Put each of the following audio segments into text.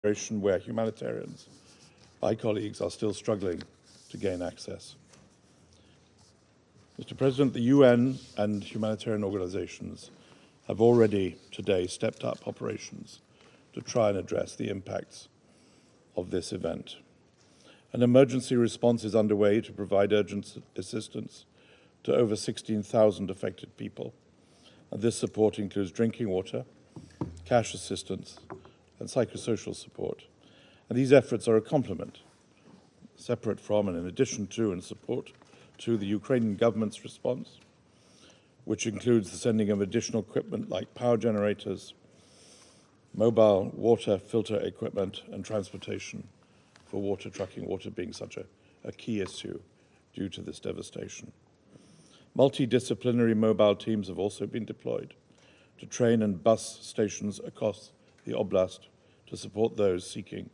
where humanitarians, my colleagues, are still struggling to gain access. Mr. President, the UN and humanitarian organizations have already today stepped up operations to try and address the impacts of this event. An emergency response is underway to provide urgent assistance to over 16,000 affected people. And this support includes drinking water, cash assistance, and psychosocial support. And these efforts are a complement, separate from and in addition to and support to the Ukrainian government's response, which includes the sending of additional equipment like power generators, mobile water filter equipment, and transportation for water trucking, water being such a key issue due to this devastation. Multidisciplinary mobile teams have also been deployed to train and bus stations across the oblast to support those seeking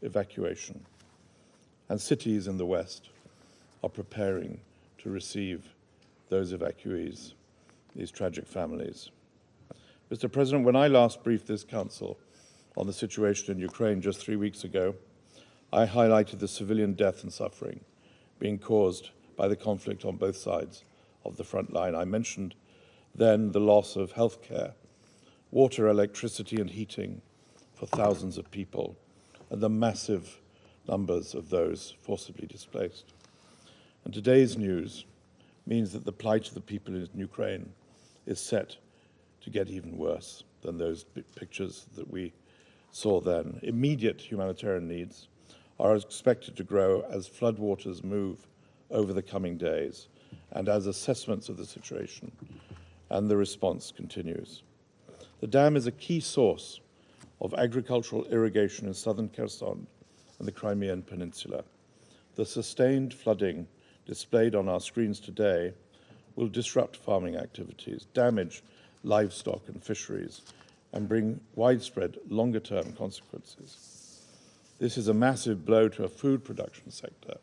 evacuation. And cities in the west are preparing to receive those evacuees, these tragic families. Mr. President, when I last briefed this Council on the situation in Ukraine just 3 weeks ago, I highlighted the civilian death and suffering being caused by the conflict on both sides of the front line. I mentioned then the loss of health care, water, electricity, and heating for thousands of people, and the massive numbers of those forcibly displaced. And today's news means that the plight of the people in Ukraine is set to get even worse than those pictures that we saw then. Immediate humanitarian needs are expected to grow as floodwaters move over the coming days and as assessments of the situation and the response continues. The dam is a key source of agricultural irrigation in southern Kherson and the Crimean Peninsula. The sustained flooding displayed on our screens today will disrupt farming activities, damage livestock and fisheries, and bring widespread longer-term consequences. This is a massive blow to a food production sector,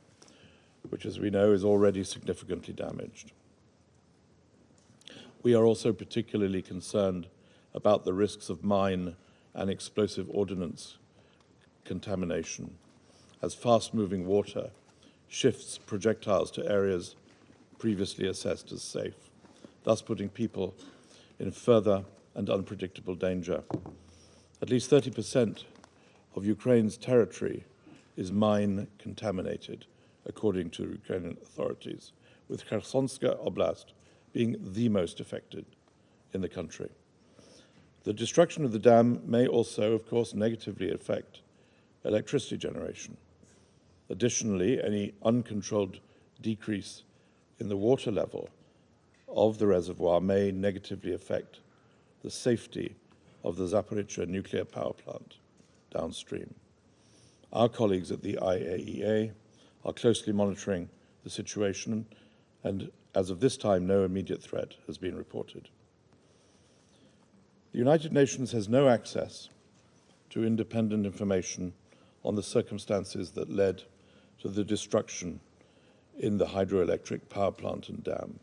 which, as we know, is already significantly damaged. We are also particularly concerned about the risks of mine and explosive ordnance contamination, as fast-moving water shifts projectiles to areas previously assessed as safe, thus putting people in further and unpredictable danger. At least 30% of Ukraine's territory is mine contaminated, according to Ukrainian authorities, with Khersonska Oblast being the most affected in the country. The destruction of the dam may also, of course, negatively affect electricity generation. Additionally, any uncontrolled decrease in the water level of the reservoir may negatively affect the safety of the Zaporizhzhia nuclear power plant downstream. Our colleagues at the IAEA are closely monitoring the situation, and as of this time, no immediate threat has been reported. The United Nations has no access to independent information on the circumstances that led to the destruction in the hydroelectric power plant and dam.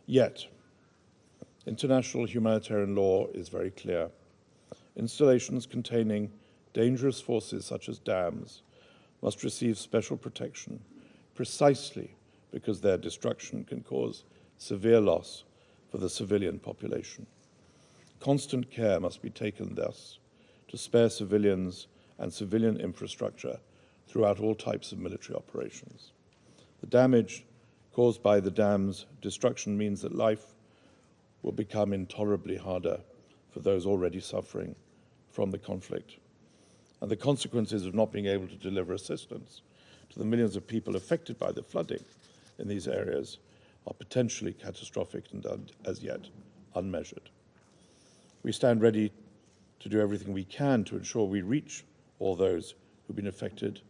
Yet, international humanitarian law is very clear. Installations containing dangerous forces such as dams must receive special protection precisely because their destruction can cause severe loss for the civilian population. Constant care must be taken thus to spare civilians and civilian infrastructure throughout all types of military operations. The damage caused by the dam's destruction means that life will become intolerably harder for those already suffering from the conflict. And the consequences of not being able to deliver assistance to the millions of people affected by the flooding in these areas are potentially catastrophic and as yet unmeasured. We stand ready to do everything we can to ensure we reach all those who've been affected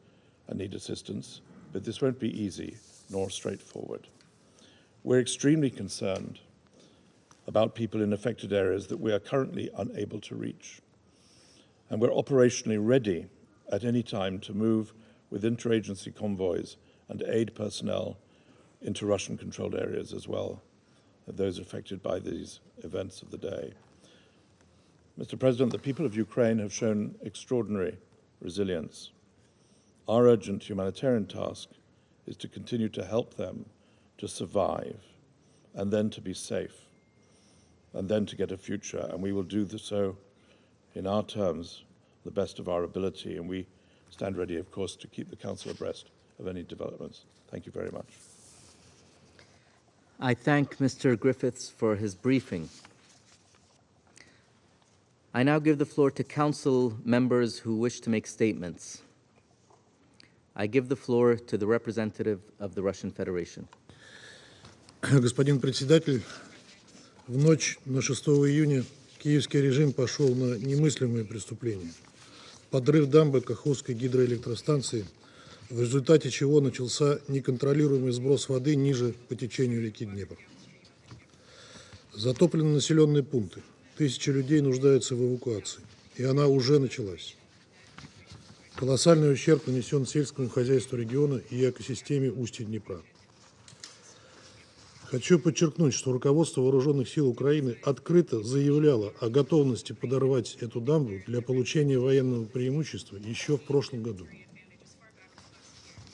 and need assistance, but this won't be easy nor straightforward. We're extremely concerned about people in affected areas that we are currently unable to reach. And we're operationally ready at any time to move with interagency convoys and aid personnel into Russian-controlled areas as well, those affected by these events of the day. Mr. President, the people of Ukraine have shown extraordinary resilience. Our urgent humanitarian task is to continue to help them to survive and then to be safe and then to get a future. And we will do so in our terms, the best of our ability. And we stand ready, of course, to keep the Council abreast of any developments. Thank you very much. I thank Mr. Griffiths for his briefing. I now give the floor to Council members who wish to make statements. I give the floor to the representative of the Russian Federation. Господин председатель, в ночь на 6 июня киевский режим пошел на немыслимые преступления. Подрыв дамбы Каховской гидроэлектростанции, в результате чего начался неконтролируемый сброс воды ниже по течению реки Днепр. Затоплены населенные пункты. Тысячи людей нуждаются в эвакуации, и она уже началась. Колоссальный ущерб нанесен сельскому хозяйству региона и экосистеме устья Днепра. Хочу подчеркнуть, что руководство Вооруженных сил Украины открыто заявляло о готовности подорвать эту дамбу для получения военного преимущества еще в прошлом году.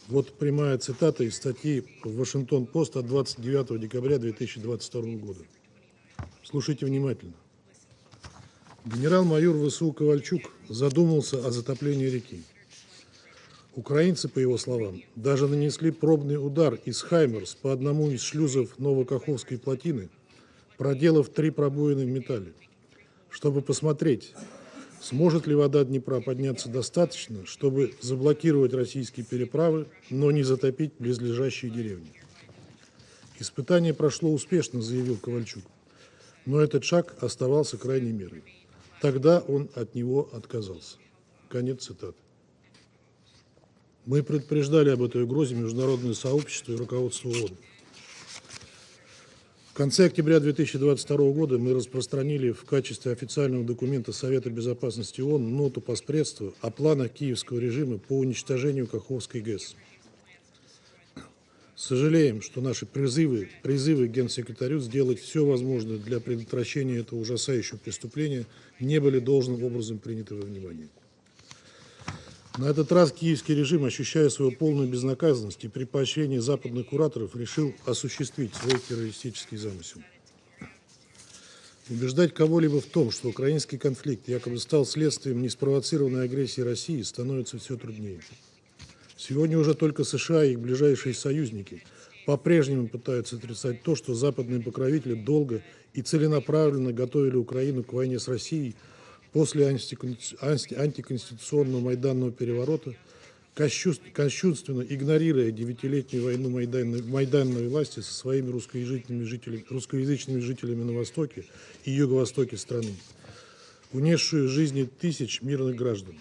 Вот прямая цитата из статьи в Вашингтон-Пост от 29 декабря 2022 года. Слушайте внимательно. Генерал-майор ВСУ Ковальчук задумался о затоплении реки. Украинцы, по его словам, даже нанесли пробный удар из «Хаймерс» по одному из шлюзов Новокаховской плотины, проделав 3 пробоины в металле, чтобы посмотреть, сможет ли вода Днепра подняться достаточно, чтобы заблокировать российские переправы, но не затопить близлежащие деревни. Испытание прошло успешно, заявил Ковальчук, но этот шаг оставался крайней мерой. Тогда он от него отказался. Конец цитаты. Мы предупреждали об этой угрозе международное сообщество и руководство ООН. В конце октября 2022 года мы распространили в качестве официального документа Совета безопасности ООН ноту постпредства о планах киевского режима по уничтожению Каховской ГЭС. Сожалеем, что наши призывы к генсекретарю сделать все возможное для предотвращения этого ужасающего преступления не были должным образом приняты во внимание. На этот раз киевский режим, ощущая свою полную безнаказанность и при поощрении западных кураторов, решил осуществить свой террористический замысел. Убеждать кого-либо в том, что украинский конфликт якобы стал следствием неспровоцированной агрессии России, становится все труднее. Сегодня уже только США и их ближайшие союзники по-прежнему пытаются отрицать то, что западные покровители долго и целенаправленно готовили Украину к войне с Россией после антиконституционного майданного переворота, кощунственно игнорируя 9-летнюю войну майданной власти со своими русскоязычными жителями на востоке и юго-востоке страны, унесшую жизни тысяч мирных граждан,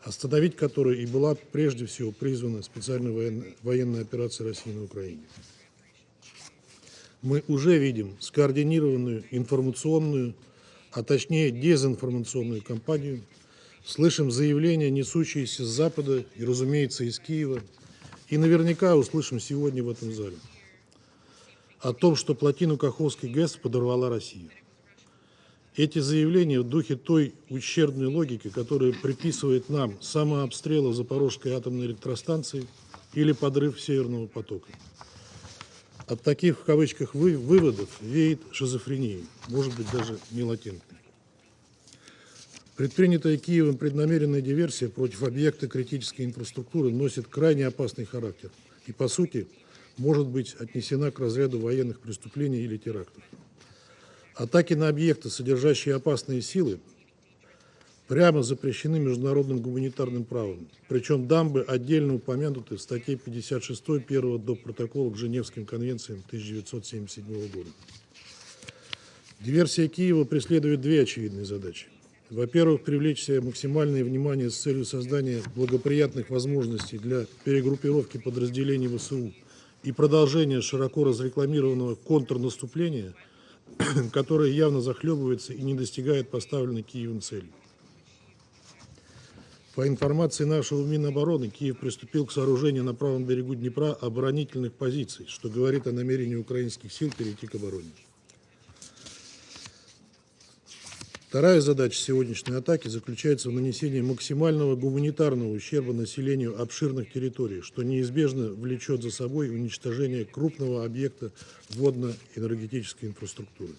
остановить которую и была прежде всего призвана специальная военная операция России на Украине. Мы уже видим скоординированную информационную, а точнее дезинформационную кампанию, слышим заявления, несущиеся с Запада и, разумеется, из Киева, и наверняка услышим сегодня в этом зале о том, что плотину Каховской ГЭС подорвала Россия. Эти заявления в духе той ущербной логики, которая приписывает нам самообстрелы Запорожской атомной электростанции или подрыв Северного потока. От таких, в кавычках, выводов веет шизофренией, может быть, даже не латентной. Предпринятая Киевом преднамеренная диверсия против объекта критической инфраструктуры носит крайне опасный характер и, по сути, может быть отнесена к разряду военных преступлений или терактов. Атаки на объекты, содержащие опасные силы, прямо запрещены международным гуманитарным правом. Причем дамбы отдельно упомянуты в статье 56 первого доп. Протокола к Женевским конвенциям 1977 года. Диверсия Киева преследует 2 очевидные задачи. Во-первых, привлечь себе максимальное внимание с целью создания благоприятных возможностей для перегруппировки подразделений ВСУ и продолжения широко разрекламированного контрнаступления, которое явно захлебывается и не достигает поставленной Киевом цели. По информации нашего Минобороны, Киев приступил к сооружению на правом берегу Днепра оборонительных позиций, что говорит о намерении украинских сил перейти к обороне. Вторая задача сегодняшней атаки заключается в нанесении максимального гуманитарного ущерба населению обширных территорий, что неизбежно влечет за собой уничтожение крупного объекта водно-энергетической инфраструктуры.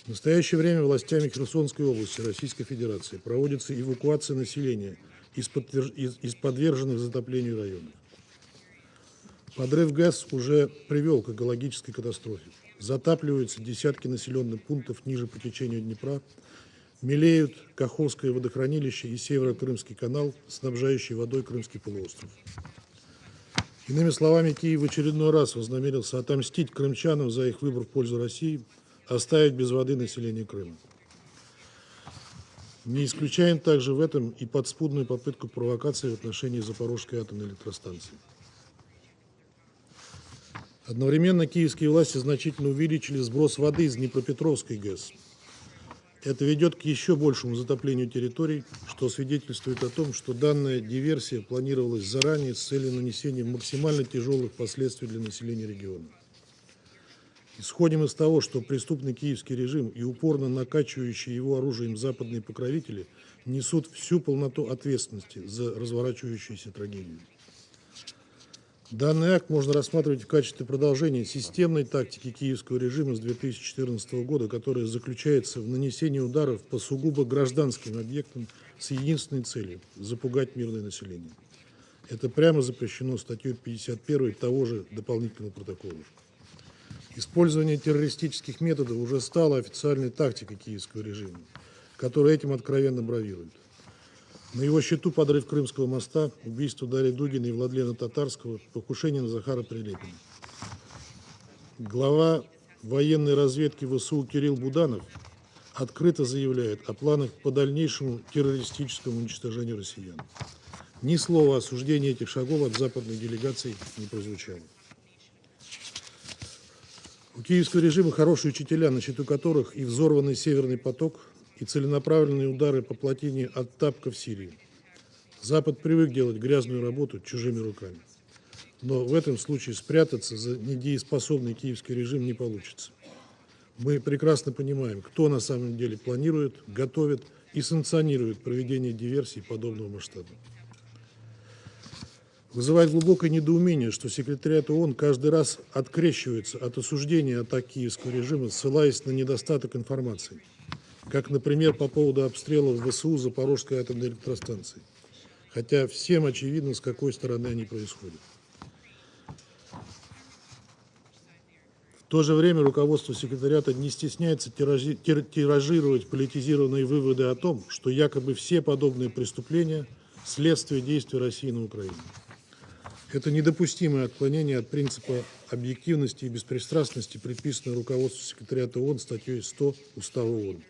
В настоящее время властями Херсонской области Российской Федерации проводится эвакуация населения из подверженных затоплению районов. Подрыв ГЭС уже привел к экологической катастрофе. Затапливаются десятки населенных пунктов ниже по течению Днепра, мелеют Каховское водохранилище и Северо-Крымский канал, снабжающий водой Крымский полуостров. Иными словами, Киев в очередной раз вознамерился отомстить крымчанам за их выбор в пользу России, оставить без воды население Крыма. Не исключаем также в этом и подспудную попытку провокации в отношении Запорожской атомной электростанции. Одновременно киевские власти значительно увеличили сброс воды из Днепропетровской ГЭС. Это ведет к еще большему затоплению территорий, что свидетельствует о том, что данная диверсия планировалась заранее с целью нанесения максимально тяжелых последствий для населения региона. Исходим из того, что преступный киевский режим и упорно накачивающие его оружием западные покровители несут всю полноту ответственности за разворачивающуюся трагедию. Данный акт можно рассматривать в качестве продолжения системной тактики киевского режима с 2014 года, которая заключается в нанесении ударов по сугубо гражданским объектам с единственной целью – запугать мирное население. Это прямо запрещено статьей 51 того же дополнительного протокола. Использование террористических методов уже стало официальной тактикой киевского режима, который этим откровенно бравирует. На его счету подрыв Крымского моста, убийство Дарьи Дугиной и Владлена Татарского, покушение на Захара Прилепина. Глава военной разведки ВСУ Кирилл Буданов открыто заявляет о планах по дальнейшему террористическому уничтожению россиян. Ни слова осуждения этих шагов от западной делегации не прозвучало. У киевского режима хорошие учителя, на счету которых и взорванный Северный поток, и целенаправленные удары по плотине от Тапка в Сирии. Запад привык делать грязную работу чужими руками. Но в этом случае спрятаться за недееспособный киевский режим не получится. Мы прекрасно понимаем, кто на самом деле планирует, готовит и санкционирует проведение диверсий подобного масштаба. Вызывает глубокое недоумение, что секретариат ООН каждый раз открещивается от осуждения атак киевского режима, ссылаясь на недостаток информации. Как, например, по поводу обстрелов ВСУ Запорожской атомной электростанции. Хотя всем очевидно, с какой стороны они происходят. В то же время руководство секретариата не стесняется тиражировать политизированные выводы о том, что якобы все подобные преступления – следствие действий России на Украине. Это недопустимое отклонение от принципа объективности и беспристрастности, предписанное руководству секретариата ООН статьей 100 Устава ООН.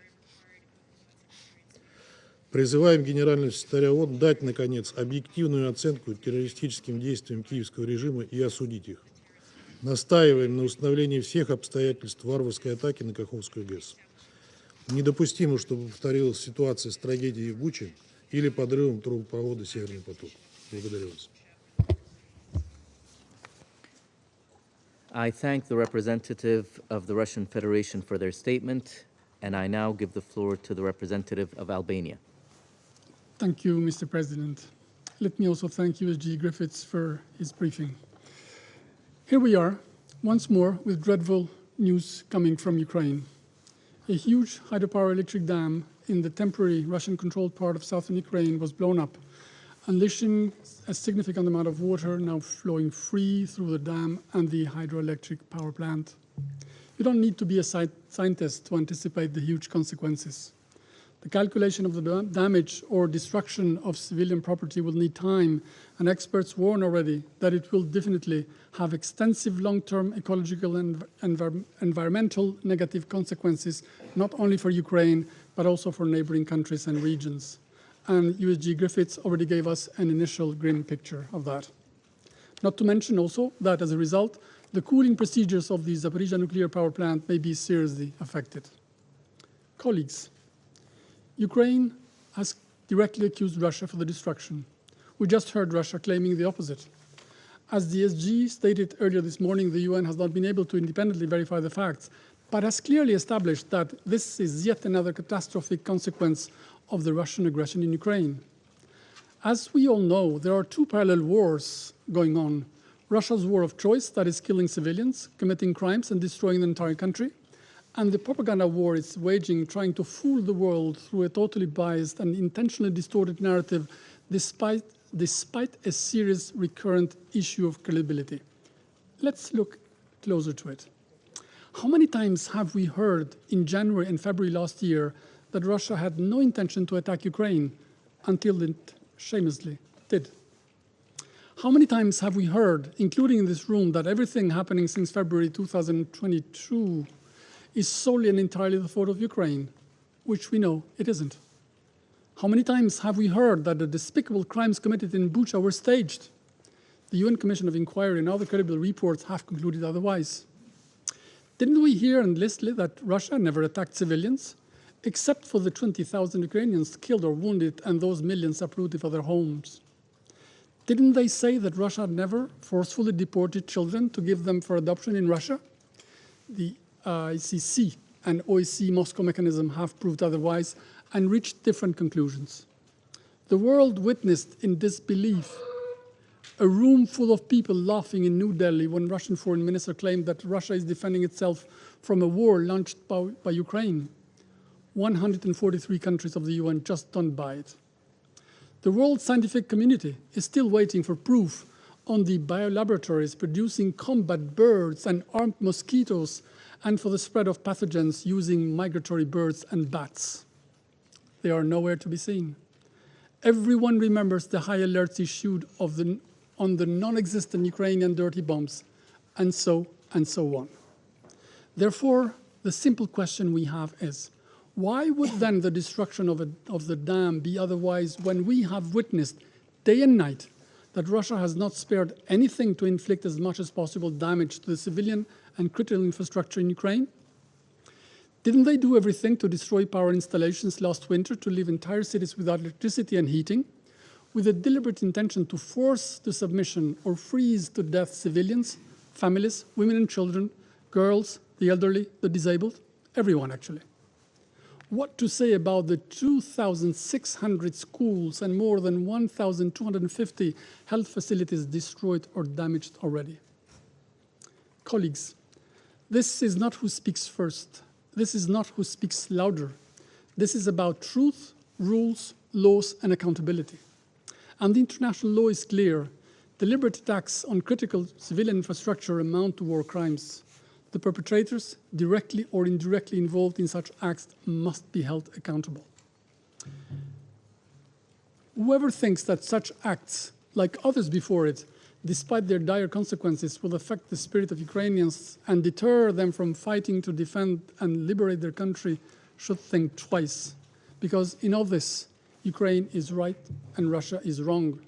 Призываем генерального секретаря ООН дать, наконец, объективную оценку террористическим действиям киевского режима и осудить их. Настаиваем на установлении всех обстоятельств варварской атаки на Каховскую ГЭС. Недопустимо, чтобы повторилась ситуация с трагедией в Буче или подрывом трубопровода «Северный поток». Благодарю вас. I thank the representative of the Russian Federation for their statement, and I now give the floor to the representative of Albania. Thank you, Mr. President. Let me also thank USG Griffiths for his briefing. Here we are, once more, with dreadful news coming from Ukraine. A huge hydropower electric dam in the temporary Russian-controlled part of southern Ukraine was blown up, unleashing a significant amount of water now flowing free through the dam and the hydroelectric power plant. You don't need to be a scientist to anticipate the huge consequences. The calculation of the damage or destruction of civilian property will need time, and experts warn already that it will definitely have extensive long-term ecological and environmental negative consequences, not only for Ukraine, but also for neighboring countries and regions. And USG Griffiths already gave us an initial grim picture of that. Not to mention also that as a result, the cooling procedures of the Zaporizhzhia nuclear power plant may be seriously affected. Colleagues, Ukraine has directly accused Russia for the destruction. We just heard Russia claiming the opposite. As the SG stated earlier this morning, the UN has not been able to independently verify the facts. but has clearly established that this is yet another catastrophic consequence of the Russian aggression in Ukraine. As we all know, there are two parallel wars going on. Russia's war of choice, that is killing civilians, committing crimes and destroying the entire country, and the propaganda war it's waging, trying to fool the world through a totally biased and intentionally distorted narrative despite a serious recurrent issue of credibility. Let's look closer to it. How many times have we heard in January and February last year that Russia had no intention to attack Ukraine until it shamelessly did? How many times have we heard, including in this room, that everything happening since February 2022 is solely and entirely the fault of Ukraine, which we know it isn't? How many times have we heard that the despicable crimes committed in Bucha were staged? The UN Commission of Inquiry and other credible reports have concluded otherwise. Didn't we hear endlessly that Russia never attacked civilians, except for the 20,000 Ukrainians killed or wounded and those millions uprooted for their homes? Didn't they say that Russia never forcefully deported children to give them for adoption in Russia? The ICC and OSCE Moscow mechanism have proved otherwise and reached different conclusions. The world witnessed in disbelief a room full of people laughing in New Delhi when Russian foreign minister claimed that Russia is defending itself from a war launched by Ukraine. 143 countries of the UN just don't buy it. The world scientific community is still waiting for proof on the biolaboratories producing combat birds and armed mosquitoes and for the spread of pathogens using migratory birds and bats. They are nowhere to be seen. Everyone remembers the high alerts issued on the non-existent Ukrainian dirty bombs, and so on. Therefore, the simple question we have is, why would then the destruction of the dam be otherwise when we have witnessed day and night that Russia has not spared anything to inflict as much as possible damage to the civilian and critical infrastructure in Ukraine? Didn't they do everything to destroy power installations last winter to leave entire cities without electricity and heating, with a deliberate intention to force the submission or freeze to death civilians, families, women and children, girls, the elderly, the disabled, everyone actually? What to say about the 2,600 schools and more than 1,250 health facilities destroyed or damaged already? Colleagues, this is not who speaks first. This is not who speaks louder. This is about truth, rules, laws, and accountability. And the international law is clear. Deliberate attacks on critical civilian infrastructure amount to war crimes. The perpetrators, directly or indirectly involved in such acts, must be held accountable. Whoever thinks that such acts, like others before it, despite their dire consequences, will affect the spirit of Ukrainians and deter them from fighting to defend and liberate their country should think twice. Because in all this, Ukraine is right and Russia is wrong.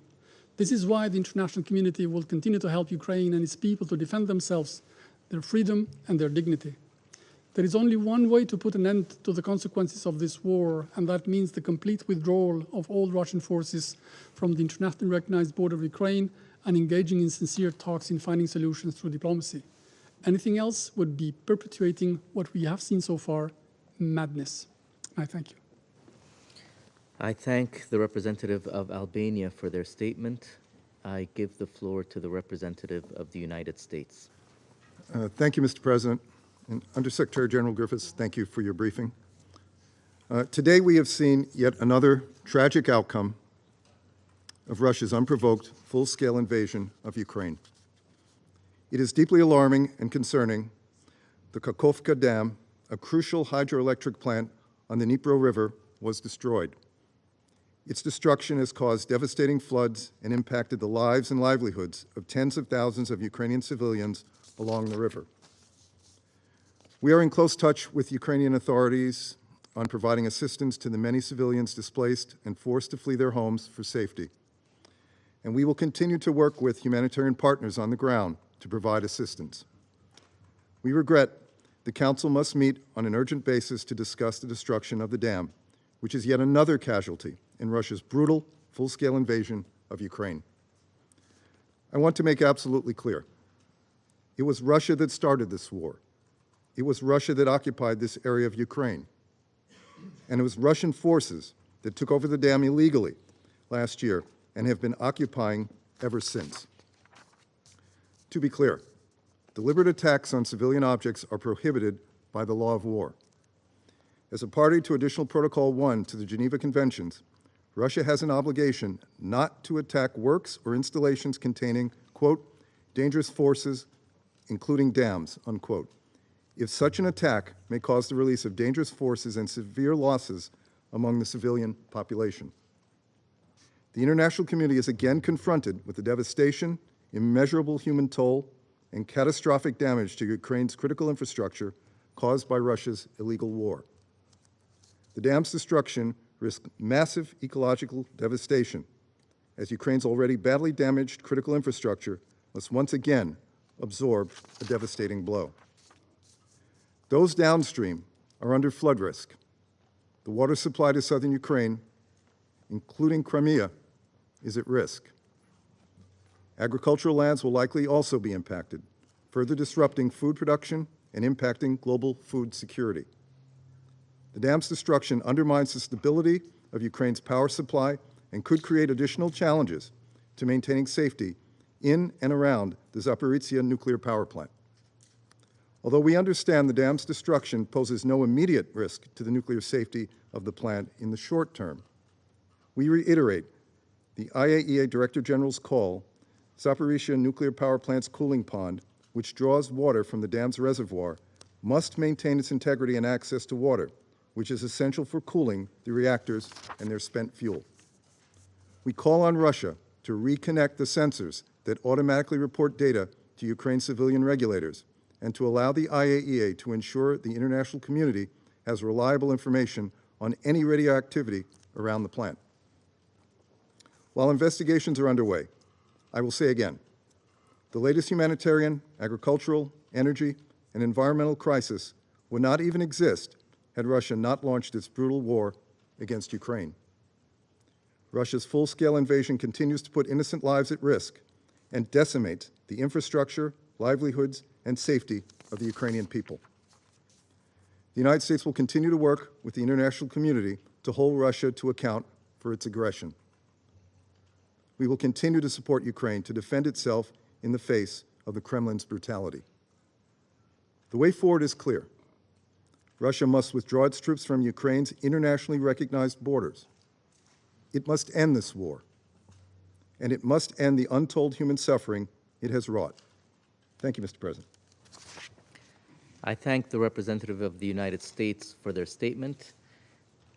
This is why the international community will continue to help Ukraine and its people to defend themselves, their freedom and their dignity. There is only one way to put an end to the consequences of this war, and that means the complete withdrawal of all Russian forces from the internationally recognized border of Ukraine and engaging in sincere talks in finding solutions through diplomacy. Anything else would be perpetuating what we have seen so far, madness. I thank you. I thank the representative of Albania for their statement. I give the floor to the representative of the United States. Thank you, Mr. President. And Undersecretary General Griffiths, thank you for your briefing. Today we have seen yet another tragic outcome of Russia's unprovoked, full-scale invasion of Ukraine. It is deeply alarming and concerning. The Kakhovka Dam, a crucial hydroelectric plant on the Dnipro River, was destroyed. Its destruction has caused devastating floods and impacted the lives and livelihoods of tens of thousands of Ukrainian civilians along the river. We are in close touch with Ukrainian authorities on providing assistance to the many civilians displaced and forced to flee their homes for safety. And we will continue to work with humanitarian partners on the ground to provide assistance. We regret the Council must meet on an urgent basis to discuss the destruction of the dam, which is yet another casualty in Russia's brutal, full-scale invasion of Ukraine. I want to make absolutely clear, it was Russia that started this war. it was Russia that occupied this area of Ukraine. And it was Russian forces that took over the dam illegally last year and have been occupying ever since. To be clear, deliberate attacks on civilian objects are prohibited by the law of war. As a party to Additional Protocol 1 to the Geneva Conventions, Russia has an obligation not to attack works or installations containing, quote, dangerous forces, including dams, unquote, if such an attack may cause the release of dangerous forces and severe losses among the civilian population. The international community is again confronted with the devastation, immeasurable human toll, and catastrophic damage to Ukraine's critical infrastructure caused by Russia's illegal war. The dam's destruction risks massive ecological devastation, as Ukraine's already badly damaged critical infrastructure must once again absorb a devastating blow. Those downstream are under flood risk. The water supply to southern Ukraine, including Crimea, is at risk. Agricultural lands will likely also be impacted, further disrupting food production and impacting global food security. The dam's destruction undermines the stability of Ukraine's power supply and could create additional challenges to maintaining safety in and around the Zaporizhzhia nuclear power plant. Although we understand the dam's destruction poses no immediate risk to the nuclear safety of the plant in the short term, we reiterate the IAEA Director General's call, Zaporizhzhia nuclear power plant's cooling pond, which draws water from the dam's reservoir, must maintain its integrity and access to water, which is essential for cooling the reactors and their spent fuel. We call on Russia to reconnect the sensors that automatically report data to Ukraine civilian regulators and to allow the IAEA to ensure the international community has reliable information on any radioactivity around the plant. While investigations are underway, I will say again, the latest humanitarian, agricultural, energy, and environmental crisis would not even exist had Russia not launched its brutal war against Ukraine. Russia's full-scale invasion continues to put innocent lives at risk and decimates the infrastructure, livelihoods, and safety of the Ukrainian people. The United States will continue to work with the international community to hold Russia to account for its aggression. We will continue to support Ukraine to defend itself in the face of the Kremlin's brutality. The way forward is clear. Russia must withdraw its troops from Ukraine's internationally recognized borders. It must end this war, and it must end the untold human suffering it has wrought. Thank you, Mr. President. I thank the representative of the United States for their statement.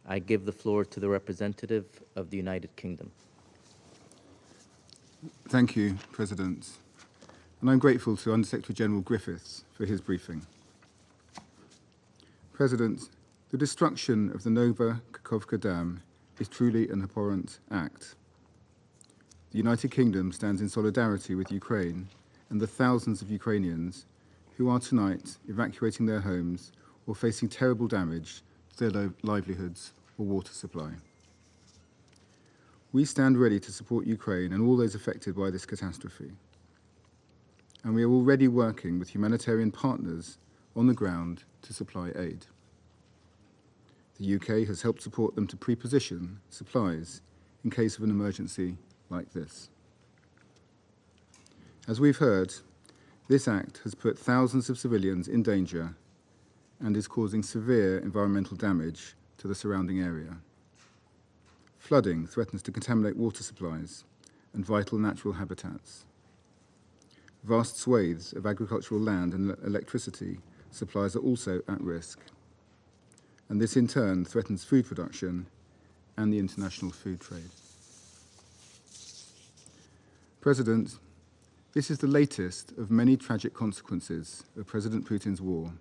I give the floor to the representative of the United Kingdom. Thank you, President. And I'm grateful to Undersecretary General Griffiths for his briefing. President, the destruction of the Nova Kakhovka Dam is truly an abhorrent act. The United Kingdom stands in solidarity with Ukraine and the thousands of Ukrainians who are tonight evacuating their homes or facing terrible damage to their livelihoods or water supply. We stand ready to support Ukraine and all those affected by this catastrophe. And we are already working with humanitarian partners on the ground to supply aid. The UK has helped support them to pre-position supplies in case of an emergency like this. As we've heard, this act has put thousands of civilians in danger and is causing severe environmental damage to the surrounding area. Flooding threatens to contaminate water supplies and vital natural habitats. Vast swathes of agricultural land and electricity supplies are also at risk. And this in turn threatens food production and the international food trade. President, this is the latest of many tragic consequences of President Putin's war,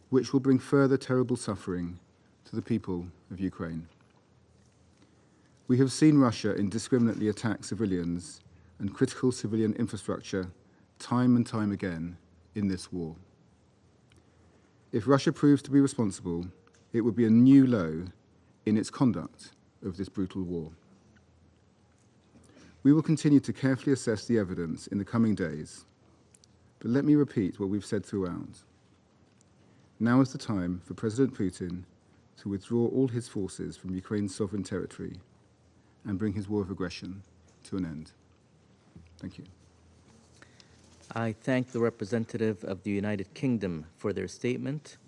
which will bring further terrible suffering to the people of Ukraine. We have seen Russia indiscriminately attack civilians and critical civilian infrastructure time and time again in this war. If Russia proves to be responsible, it would be a new low in its conduct of this brutal war. We will continue to carefully assess the evidence in the coming days, but let me repeat what we've said throughout. Now is the time for President Putin to withdraw all his forces from Ukraine's sovereign territory and bring his war of aggression to an end. Thank you. I thank the representative of the United Kingdom for their statement,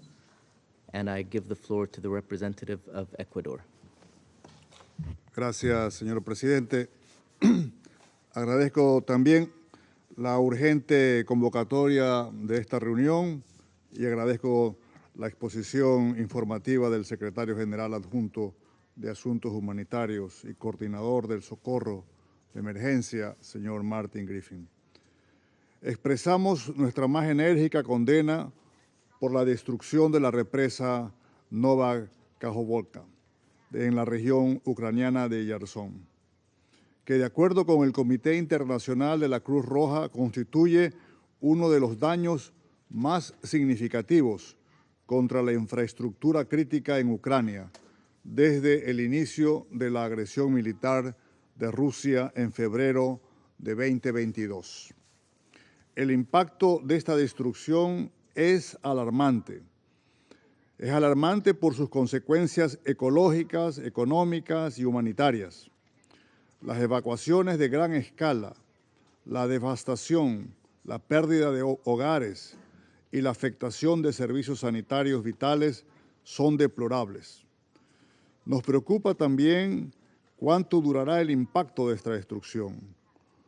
and I give the floor to the representative of Ecuador. Gracias, señor presidente. Agradezco también la urgente convocatoria de esta reunión y agradezco la exposición informativa del secretario general adjunto de Asuntos Humanitarios y coordinador del socorro de emergencia, señor Martin Griffin. Expresamos nuestra más enérgica condena por la destrucción de la represa Nova Kakhovka en la región ucraniana de Yersón, que de acuerdo con el Comité Internacional de la Cruz Roja constituye uno de los daños más significativos contra la infraestructura crítica en Ucrania desde el inicio de la agresión militar de Rusia en febrero de 2022. El impacto de esta destrucción es alarmante. Es alarmante por sus consecuencias ecológicas, económicas y humanitarias. Las evacuaciones de gran escala, la devastación, la pérdida de hogares y la afectación de servicios sanitarios vitales son deplorables. Nos preocupa también cuánto durará el impacto de esta destrucción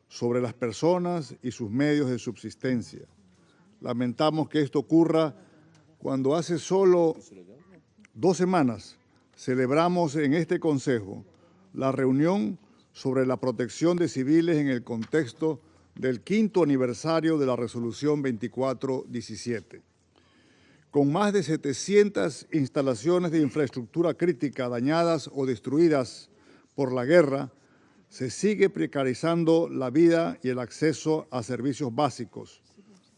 sobre las personas y sus medios de subsistencia. Lamentamos que esto ocurra cuando hace solo 2 semanas celebramos en este Consejo la reunión sobre la protección de civiles en el contexto del 5º aniversario de la Resolución 2417. Con más de 700 instalaciones de infraestructura crítica dañadas o destruidas por la guerra, se sigue precarizando la vida y el acceso a servicios básicos,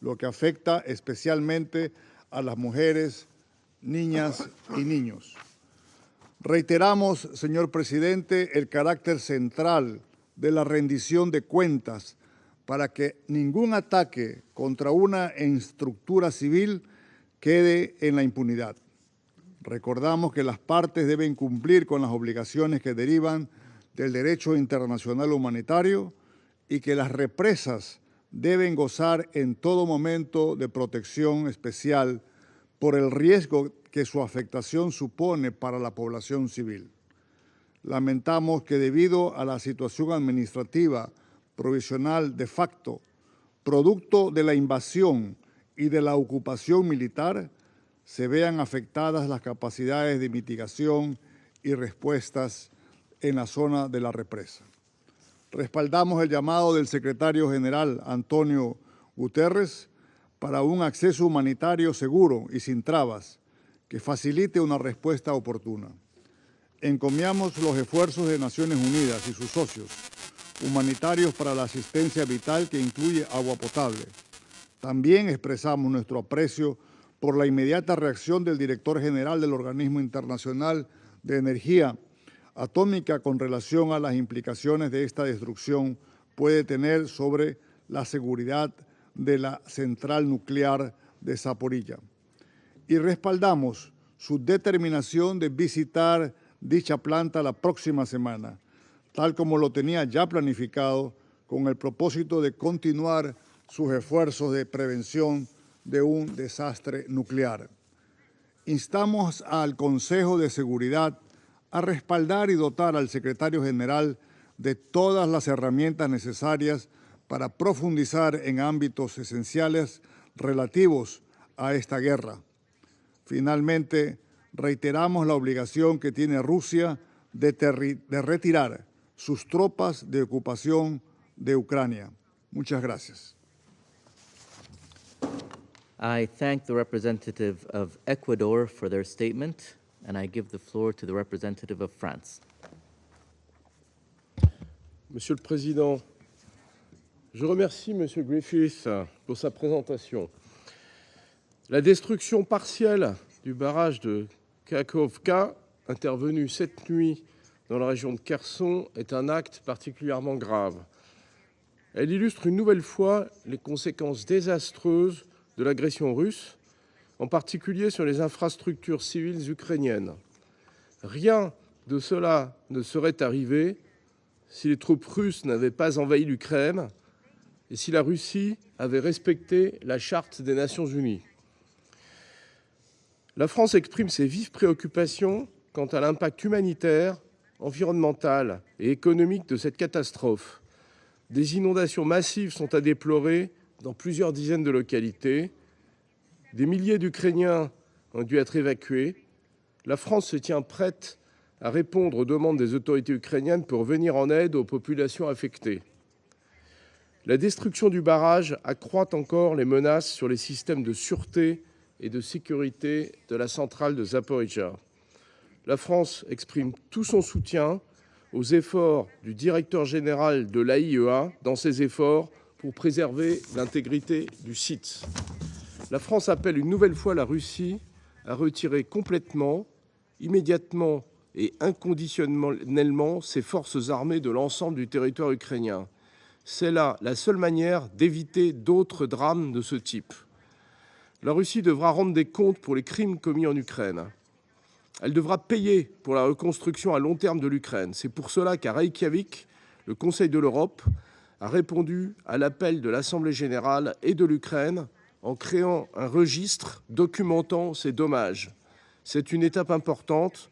lo que afecta especialmente a las mujeres, niñas y niños. Reiteramos, señor presidente, el carácter central de la rendición de cuentas para que ningún ataque contra una estructura civil quede en la impunidad. Recordamos que las partes deben cumplir con las obligaciones que derivan del derecho internacional humanitario y que las represas deben gozar en todo momento de protección especial por el riesgo que su afectación supone para la población civil. Lamentamos que debido a la situación administrativa provisional de facto, producto de la invasión y de la ocupación militar, se vean afectadas las capacidades de mitigación y respuestas en la zona de la represa. Respaldamos el llamado del secretario general Antonio Guterres para un acceso humanitario seguro y sin trabas que facilite una respuesta oportuna. Encomiamos los esfuerzos de Naciones Unidas y sus socios humanitarios para la asistencia vital que incluye agua potable. También expresamos nuestro aprecio por la inmediata reacción del director general del Organismo Internacional de Energía Atómica con relación a las implicaciones de esta destrucción puede tener sobre la seguridad de la central nuclear de Zaporilla. Y respaldamos su determinación de visitar dicha planta la próxima semana, tal como lo tenía ya planificado, con el propósito de continuar sus esfuerzos de prevención de un desastre nuclear. Instamos al Consejo de Seguridad a respaldar y dotar al secretario general de todas las herramientas necesarias para profundizar en ámbitos esenciales relativos a esta guerra. Finalmente, reiteramos la obligación que tiene Rusia de retirar sus tropas de ocupación de Ucrania. Muchas gracias. I thank the representative of Ecuador for their statement, and I give the floor to the representative of France. Monsieur le Président, je remercie Monsieur Griffith pour sa présentation. La destruction partielle du barrage de Kakhovka, intervenu cette nuit dans la région de Kherson, est un acte particulièrement grave. Elle illustre une nouvelle fois les conséquences désastreuses de l'agression russe, en particulier sur les infrastructures civiles ukrainiennes. Rien de cela ne serait arrivé si les troupes russes n'avaient pas envahi l'Ukraine et si la Russie avait respecté la Charte des Nations Unies. La France exprime ses vives préoccupations quant à l'impact humanitaire, environnemental et économique de cette catastrophe. Des inondations massives sont à déplorer dans plusieurs dizaines de localités. Des milliers d'Ukrainiens ont dû être évacués. La France se tient prête à répondre aux demandes des autorités ukrainiennes pour venir en aide aux populations affectées. La destruction du barrage accroît encore les menaces sur les systèmes de sûreté et de sécurité de la centrale de Zaporijia. La France exprime tout son soutien aux efforts du directeur général de l'AIEA dans ses efforts pour préserver l'intégrité du site. La France appelle une nouvelle fois la Russie à retirer complètement, immédiatement et inconditionnellement ses forces armées de l'ensemble du territoire ukrainien. C'est là la seule manière d'éviter d'autres drames de ce type. La Russie devra rendre des comptes pour les crimes commis en Ukraine. Elle devra payer pour la reconstruction à long terme de l'Ukraine. C'est pour cela qu'à Reykjavik, le Conseil de l'Europe a répondu à l'appel de l'Assemblée générale et de l'Ukraine en créant un registre documentant ces dommages. C'est une étape importante.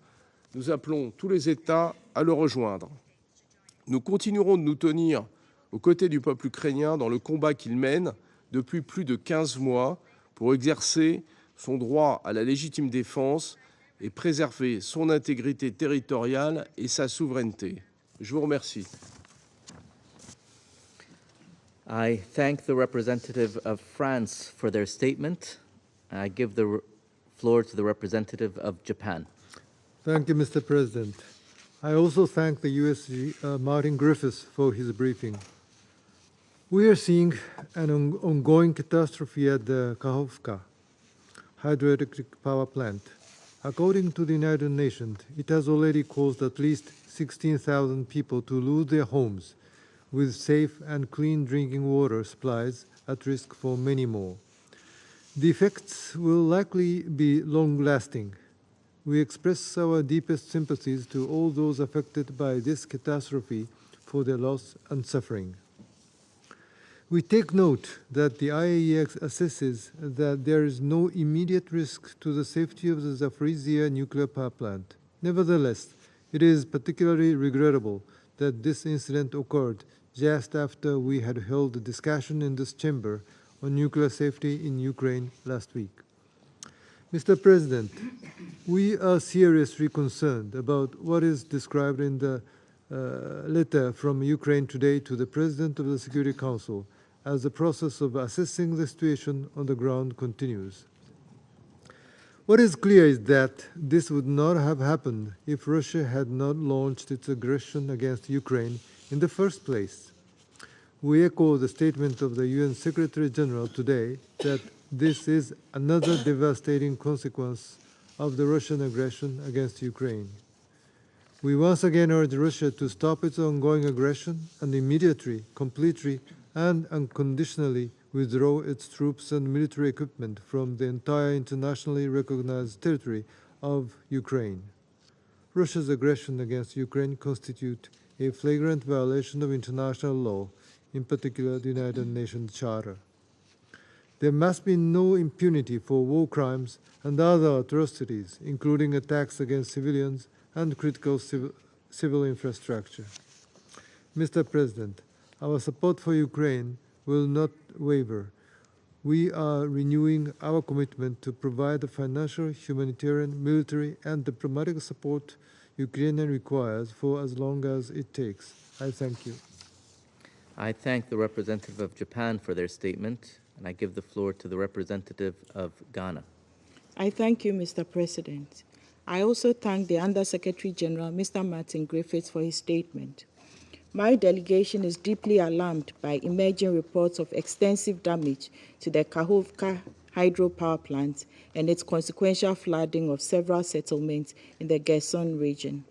Nous appelons tous les États à le rejoindre. Nous continuerons de nous tenir aux côtés du peuple ukrainien dans le combat qu'il mène depuis plus de 15 mois pour exercer son droit à la légitime défense et préserver son intégrité territoriale et sa souveraineté. Je vous remercie. I thank the representative of France for their statement. I give the floor to the representative of Japan. Thank you, Mr. President. I also thank the USG Martin Griffiths for his briefing. We are seeing an ongoing catastrophe at the Kakhovka hydroelectric power plant. According to the United Nations, it has already caused at least 16,000 people to lose their homes, with safe and clean drinking water supplies at risk for many more. The effects will likely be long-lasting. We express our deepest sympathies to all those affected by this catastrophe for their loss and suffering. We take note that the IAEA assesses that there is no immediate risk to the safety of the Zaporizhzhia nuclear power plant. Nevertheless, it is particularly regrettable that this incident occurred just after we had held a discussion in this chamber on nuclear safety in Ukraine last week. Mr. President, we are seriously concerned about what is described in the letter from Ukraine today to the President of the Security Council as the process of assessing the situation on the ground continues. What is clear is that this would not have happened if Russia had not launched its aggression against Ukraine in the first place. We echo the statement of the UN Secretary General today that this is another devastating consequence of the Russian aggression against Ukraine. We once again urge Russia to stop its ongoing aggression and immediately, completely, and unconditionally withdraw its troops and military equipment from the entire internationally recognized territory of Ukraine. Russia's aggression against Ukraine constitutes a flagrant violation of international law, in particular the United Nations Charter. There must be no impunity for war crimes and other atrocities, including attacks against civilians and critical civil infrastructure. Mr. President, our support for Ukraine will not waver. We are renewing our commitment to provide the financial, humanitarian, military, and diplomatic support Ukraine requires for as long as it takes. I thank you. I thank the representative of Japan for their statement, and I give the floor to the representative of Ghana. I thank you, Mr. President. I also thank the Under-Secretary General, Mr. Martin Griffiths, for his statement. My delegation is deeply alarmed by emerging reports of extensive damage to the Kakhovka hydropower plant and its consequential flooding of several settlements in the Kherson region.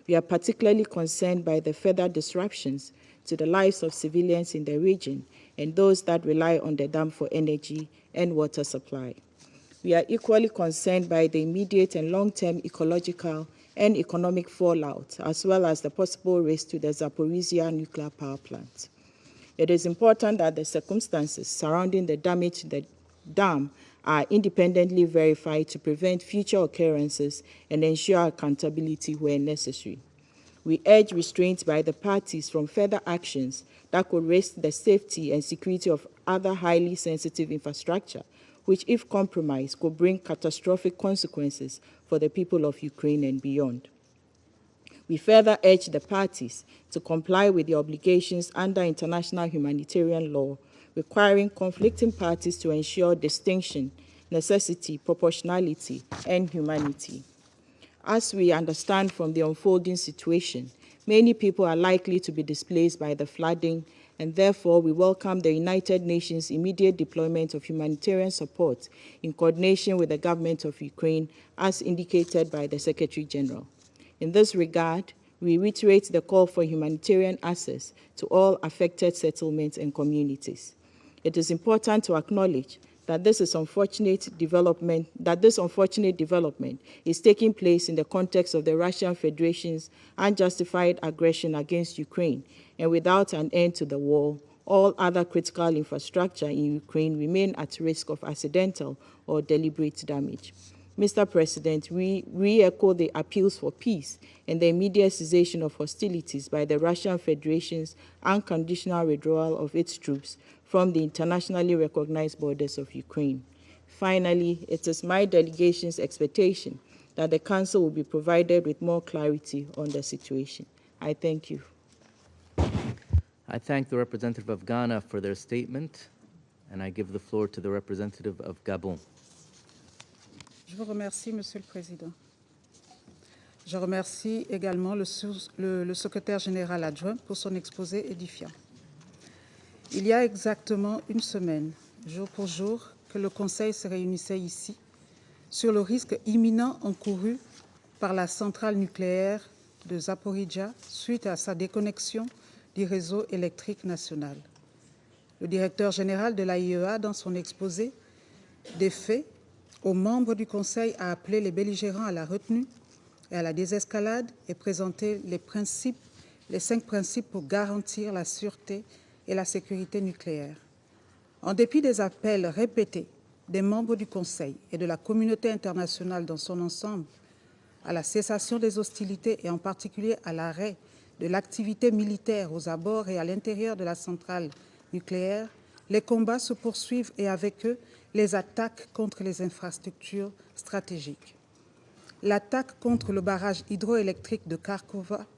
We are particularly concerned by the further disruptions to the lives of civilians in the region and those that rely on the dam for energy and water supply. We are equally concerned by the immediate and long-term ecological and economic fallout, as well as the possible risk to the Zaporizhzhia nuclear power plant. It is important that the circumstances surrounding the damage to the dam are independently verified to prevent future occurrences and ensure accountability where necessary. We urge restraint by the parties from further actions that could risk the safety and security of other highly sensitive infrastructure, which, if compromised, could bring catastrophic consequences for the people of Ukraine and beyond. We further urge the parties to comply with the obligations under international humanitarian law, requiring conflicting parties to ensure distinction, necessity, proportionality, and humanity. As we understand from the unfolding situation, many people are likely to be displaced by the flooding, and therefore we welcome the United Nations' immediate deployment of humanitarian support in coordination with the government of Ukraine, as indicated by the Secretary General. In this regard, we reiterate the call for humanitarian access to all affected settlements and communities. It is important to acknowledge that this unfortunate development is taking place in the context of the Russian Federation's unjustified aggression against Ukraine, and without an end to the war, all other critical infrastructure in Ukraine remain at risk of accidental or deliberate damage. Mr. President, we re-echo the appeals for peace and the immediate cessation of hostilities by the Russian Federation's unconditional withdrawal of its troops from the internationally recognized borders of Ukraine. Finally, it is my delegation's expectation that the Council will be provided with more clarity on the situation. I thank you. I thank the representative of Ghana for their statement, and I give the floor to the representative of Gabon. Je vous remercie, Monsieur le Président. Je remercie également le secrétaire général adjoint pour son exposé édifiant. Il y a exactement une semaine, jour pour jour, que le Conseil se réunissait ici sur le risque imminent encouru par la centrale nucléaire de Zaporizhzhia suite à sa déconnexion du réseau électrique national. Le directeur général de l'AIEA, dans son exposé des faits, aux membres du Conseil, a appelé les belligérants à la retenue et à la désescalade et présenté les 5 principes pour garantir la sûreté et la sécurité nucléaire. En dépit des appels répétés des membres du Conseil et de la communauté internationale dans son ensemble à la cessation des hostilités et en particulier à l'arrêt de l'activité militaire aux abords et à l'intérieur de la centrale nucléaire, les combats se poursuivent et avec eux les attaques contre les infrastructures stratégiques. L'attaque contre le barrage hydroélectrique de Kakhovka,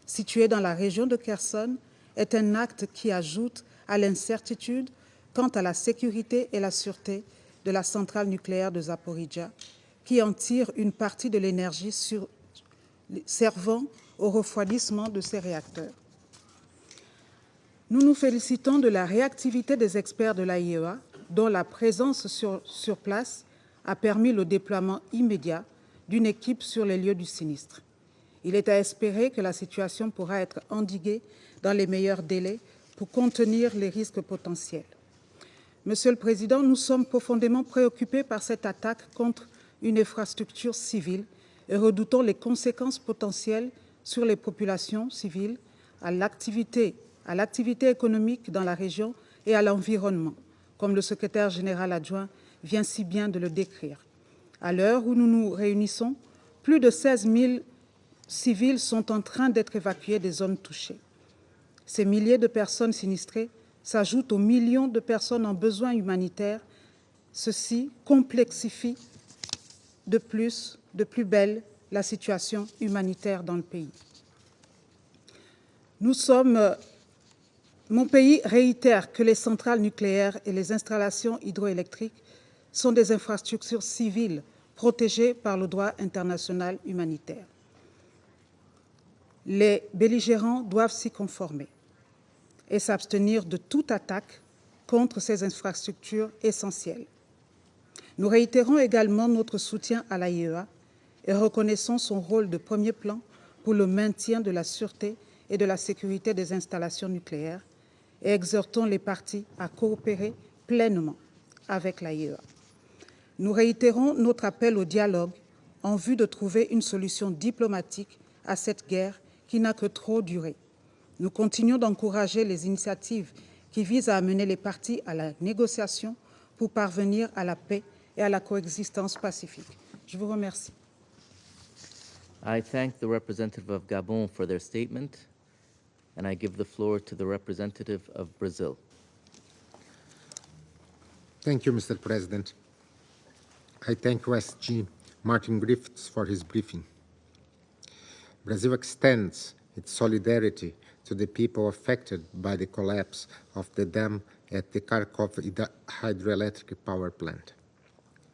situé dans la région de Kherson, est un acte qui ajoute à l'incertitude quant à la sécurité et la sûreté de la centrale nucléaire de Zaporizhzhia, qui en tire une partie de l'énergie servant au refroidissement de ses réacteurs. Nous nous félicitons de la réactivité des experts de l'AIEA, dont la présence sur place a permis le déploiement immédiat d'une équipe sur les lieux du sinistre. Il est à espérer que la situation pourra être endiguée dans les meilleurs délais pour contenir les risques potentiels. Monsieur le Président, nous sommes profondément préoccupés par cette attaque contre une infrastructure civile et redoutons les conséquences potentielles sur les populations civiles, à l'activité économique dans la région et à l'environnement, comme le secrétaire général adjoint vient si bien de le décrire. À l'heure où nous nous réunissons, plus de 16 000 civils sont en train d'être évacués des zones touchées. Ces milliers de personnes sinistrées s'ajoutent aux millions de personnes en besoin humanitaire. Ceci complexifie de plus belle la situation humanitaire dans le pays. Mon pays réitère que les centrales nucléaires et les installations hydroélectriques sont des infrastructures civiles protégées par le droit international humanitaire. Les belligérants doivent s'y conformer et s'abstenir de toute attaque contre ces infrastructures essentielles. Nous réitérons également notre soutien à l'AIEA et reconnaissons son rôle de premier plan pour le maintien de la sûreté et de la sécurité des installations nucléaires et exhortons les parties à coopérer pleinement avec l'AIEA. Nous réitérons notre appel au dialogue en vue de trouver une solution diplomatique à cette guerre qui n'a que trop duré. Nous continuons d'encourager les initiatives qui visent à amener les parties à la négociation pour parvenir à la paix et à la coexistence pacifique. Je vous remercie. I thank the representative of Gabon for their statement, and I give the floor to the representative of Brazil. Thank you, Mr. President. I thank USG Martin Griffiths for his briefing. Brazil extends its solidarity to the people affected by the collapse of the dam at the Kharkov hydroelectric power plant.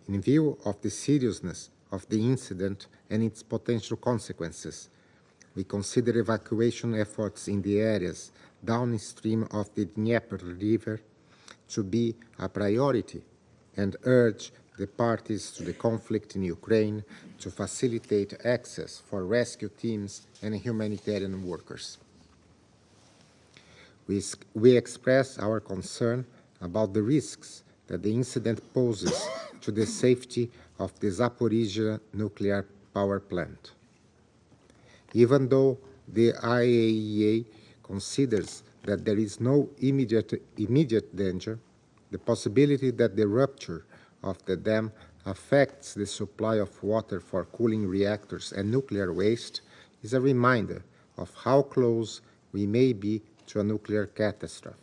In view of the seriousness of the incident and its potential consequences, we consider evacuation efforts in the areas downstream of the Dnieper River to be a priority and urge the parties to the conflict in Ukraine to facilitate access for rescue teams and humanitarian workers. We express our concern about the risks that the incident poses to the safety of the Zaporizhzhia nuclear power plant. Even though the IAEA considers that there is no immediate danger, the possibility that the rupture of the dam affects the supply of water for cooling reactors and nuclear waste is a reminder of how close we may be to a nuclear catastrophe.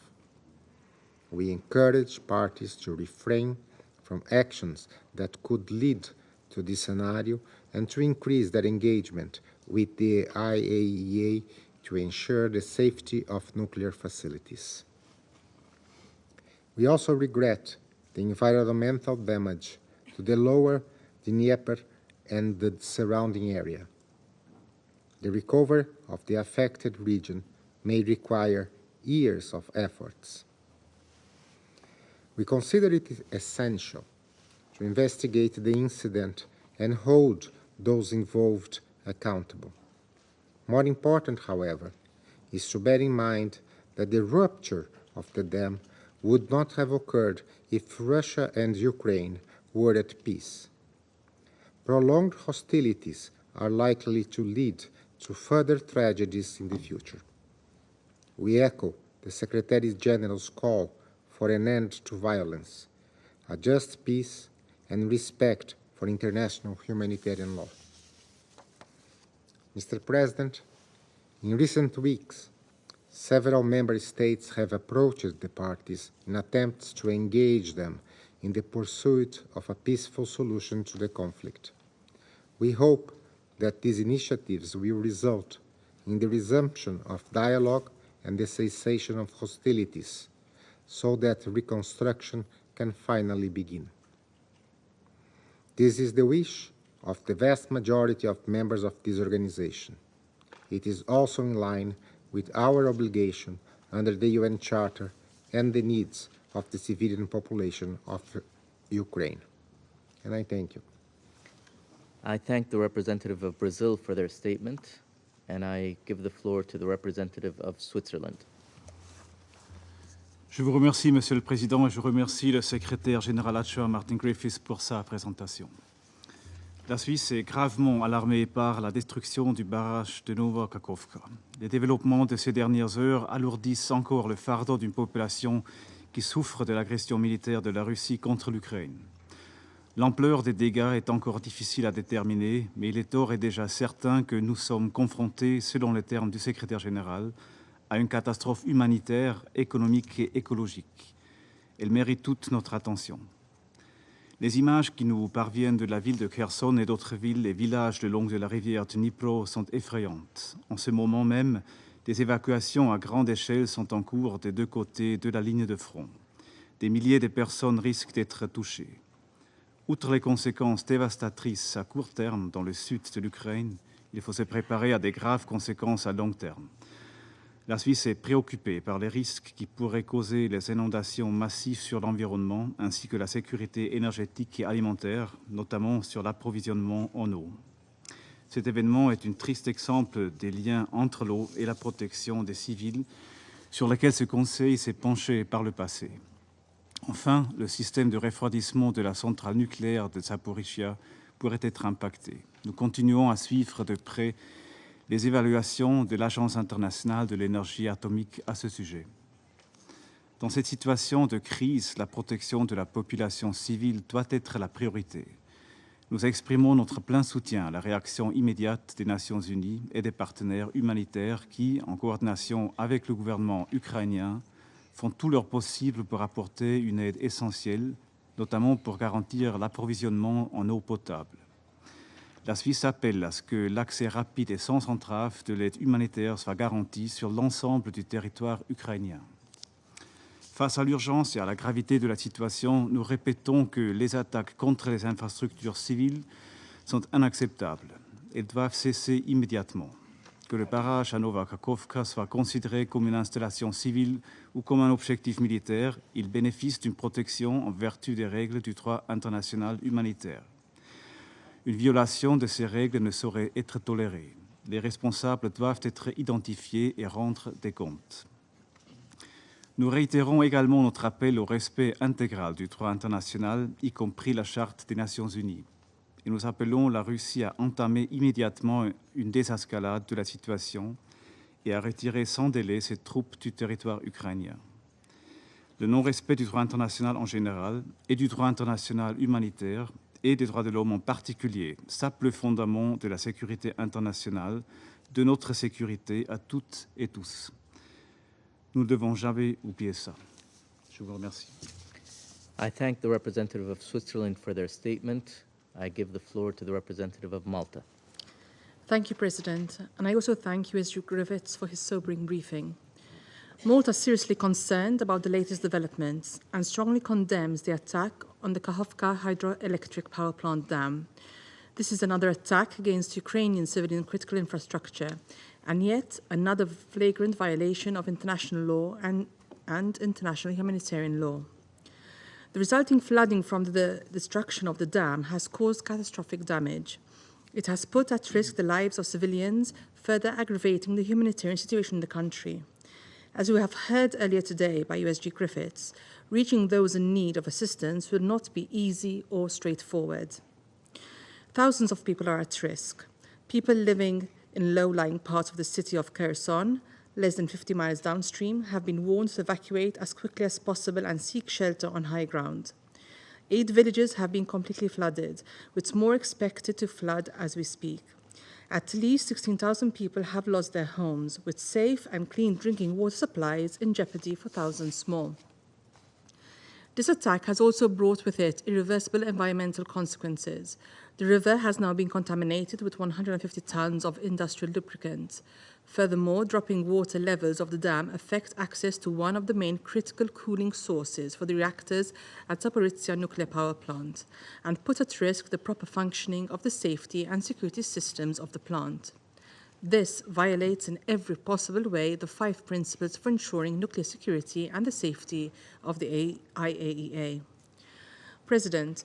We encourage parties to refrain from actions that could lead to this scenario and to increase their engagement with the IAEA to ensure the safety of nuclear facilities. We also regret the environmental damage to the lower Dnieper and the surrounding area. The recovery of the affected region may require years of efforts. We consider it essential to investigate the incident and hold those involved accountable. More important, however, is to bear in mind that the rupture of the dam would not have occurred if Russia and Ukraine were at peace. Prolonged hostilities are likely to lead to further tragedies in the future. We echo the Secretary General's call for an end to violence, a just peace, and respect for international humanitarian law. Mr. President, in recent weeks, several member states have approached the parties in attempts to engage them in the pursuit of a peaceful solution to the conflict. We hope that these initiatives will result in the resumption of dialogue and the cessation of hostilities, so that reconstruction can finally begin. This is the wish of the vast majority of members of this organization. It is also in line with our obligation under the UN Charter and the needs of the civilian population of Ukraine. And I thank you. I thank the representative of Brazil for their statement, and I give the floor to the representative of Switzerland. Je vous remercie, Monsieur le Président, et je remercie le secrétaire général adjoint Martin Griffiths pour sa présentation. La Suisse est gravement alarmée par la destruction du barrage de Nova Kakhovka. Les développements de ces dernières heures alourdissent encore le fardeau d'une population qui souffre de l'agression militaire de la Russie contre l'Ukraine. L'ampleur des dégâts est encore difficile à déterminer, mais il est d'ores et déjà certain que nous sommes confrontés, selon les termes du secrétaire général, à une catastrophe humanitaire, économique et écologique. Elle mérite toute notre attention. Les images qui nous parviennent de la ville de Kherson et d'autres villes et villages le long de la rivière Dnipro sont effrayantes. En ce moment même, des évacuations à grande échelle sont en cours des deux côtés de la ligne de front. Des milliers de personnes risquent d'être touchées. Outre les conséquences dévastatrices à court terme dans le sud de l'Ukraine, il faut se préparer à des graves conséquences à long terme. La Suisse est préoccupée par les risques qui pourraient causer les inondations massives sur l'environnement ainsi que la sécurité énergétique et alimentaire, notamment sur l'approvisionnement en eau. Cet événement est un triste exemple des liens entre l'eau et la protection des civils sur lesquels ce Conseil s'est penché par le passé. Enfin, le système de refroidissement de la centrale nucléaire de Zaporizhia pourrait être impacté. Nous continuons à suivre de près les évaluations de l'Agence internationale de l'énergie atomique à ce sujet. Dans cette situation de crise, la protection de la population civile doit être la priorité. Nous exprimons notre plein soutien à la réaction immédiate des Nations Unies et des partenaires humanitaires qui, en coordination avec le gouvernement ukrainien, font tout leur possible pour apporter une aide essentielle, notamment pour garantir l'approvisionnement en eau potable. La Suisse appelle à ce que l'accès rapide et sans entrave de l'aide humanitaire soit garanti sur l'ensemble du territoire ukrainien. Face à l'urgence et à la gravité de la situation, nous répétons que les attaques contre les infrastructures civiles sont inacceptables. Elles doivent cesser immédiatement. Que le barrage à Nova Kakhovka soit considéré comme une installation civile ou comme un objectif militaire, il bénéficie d'une protection en vertu des règles du droit international humanitaire. Une violation de ces règles ne saurait être tolérée. Les responsables doivent être identifiés et rendre des comptes. Nous réitérons également notre appel au respect intégral du droit international, y compris la Charte des Nations Unies. Et nous appelons la Russie à entamer immédiatement une désescalade de la situation et à retirer sans délai ses troupes du territoire ukrainien. Le non-respect du droit international en général et du droit international humanitaire et des droits de l'homme en particulier sape le fondament de la sécurité internationale, de notre sécurité à toutes et tous. Nous ne devons jamais oublier ça. Je vous remercie. I thank the representative of Switzerland for their statement. I give the floor to the representative of Malta. Thank you, President, and I also thank USG Griffiths for his sobering briefing. Malta is seriously concerned about the latest developments and strongly condemns the attack on the Kakhovka hydroelectric power plant dam. This is another attack against Ukrainian civilian critical infrastructure, and yet another flagrant violation of international law and international humanitarian law. The resulting flooding from the destruction of the dam has caused catastrophic damage. It has put at risk the lives of civilians, further aggravating the humanitarian situation in the country. As we have heard earlier today by USG Griffiths, reaching those in need of assistance will not be easy or straightforward. Thousands of people are at risk. People living in low-lying parts of the city of Kherson, less than 50 miles downstream, have been warned to evacuate as quickly as possible and seek shelter on high ground. 8 villages have been completely flooded, with more expected to flood as we speak. At least 16,000 people have lost their homes, with safe and clean drinking water supplies in jeopardy for thousands more. This attack has also brought with it irreversible environmental consequences. The river has now been contaminated with 150 tons of industrial lubricant. Furthermore, dropping water levels of the dam affect access to one of the main critical cooling sources for the reactors at Zaporizhia nuclear power plant and put at risk the proper functioning of the safety and security systems of the plant. This violates in every possible way the 5 principles for ensuring nuclear security and the safety of the IAEA. President,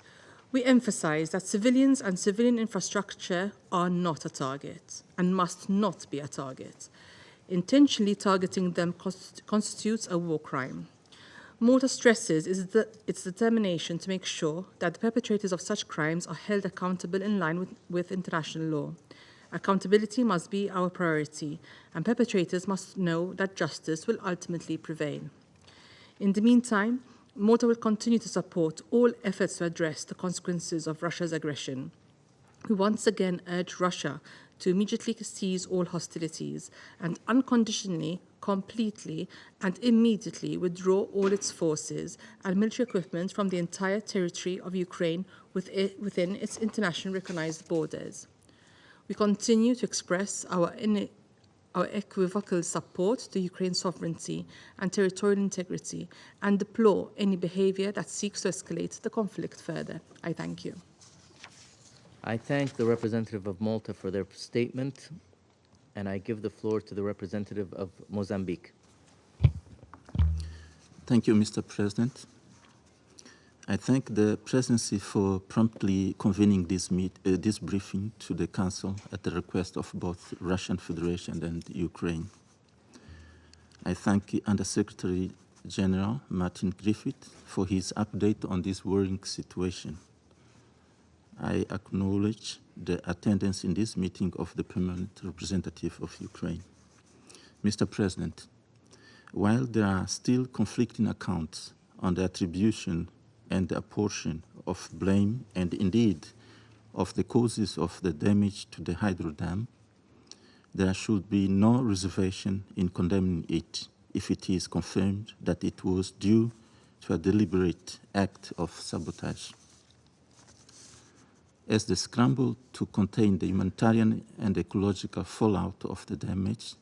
we emphasize that civilians and civilian infrastructure are not a target and must not be a target. Intentionally targeting them constitutes a war crime. Malta stresses its determination to make sure that the perpetrators of such crimes are held accountable in line with international law. Accountability must be our priority, and perpetrators must know that justice will ultimately prevail. In the meantime, Malta will continue to support all efforts to address the consequences of Russia's aggression. We once again urge Russia to immediately cease all hostilities and unconditionally, completely, and immediately withdraw all its forces and military equipment from the entire territory of Ukraine within its internationally recognized borders. We continue to express our equivocal support to Ukraine's sovereignty and territorial integrity and deplore any behavior that seeks to escalate the conflict further. I thank you. I thank the representative of Malta for their statement, and I give the floor to the representative of Mozambique. Thank you, Mr. President. I thank the presidency for promptly convening this briefing to the Council at the request of both Russian Federation and Ukraine. I thank Undersecretary General Martin Griffith for his update on this worrying situation. I acknowledge the attendance in this meeting of the permanent representative of Ukraine. Mr. President, while there are still conflicting accounts on the attribution and the apportion of blame and indeed of the causes of the damage to the hydro dam, there should be no reservation in condemning it if it is confirmed that it was due to a deliberate act of sabotage. As the scramble to contain the humanitarian and ecological fallout of the damage,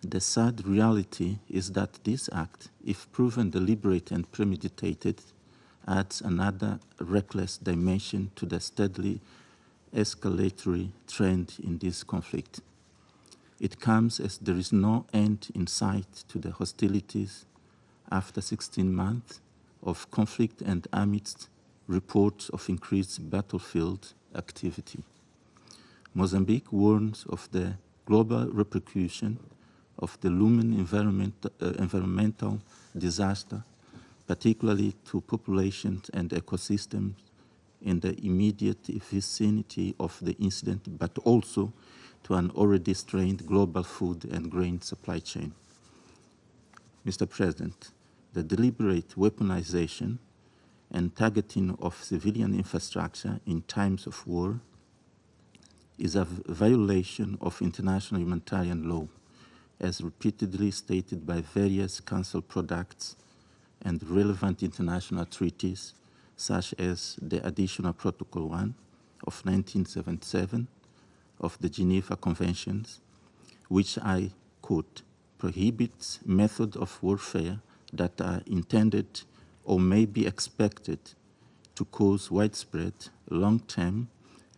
the sad reality is that this act, if proven deliberate and premeditated, adds another reckless dimension to the steadily escalatory trend in this conflict. It comes as there is no end in sight to the hostilities after 16 months of conflict and amidst reports of increased battlefield activity. Mozambique warns of the global repercussion of the looming environmental disaster, particularly to populations and ecosystems in the immediate vicinity of the incident, but also to an already strained global food and grain supply chain. Mr. President, the deliberate weaponization and targeting of civilian infrastructure in times of war is a violation of international humanitarian law, as repeatedly stated by various Council products and relevant international treaties, such as the Additional Protocol 1 of 1977 of the Geneva Conventions, which I quote, prohibits methods of warfare that are intended or may be expected to cause widespread, long-term,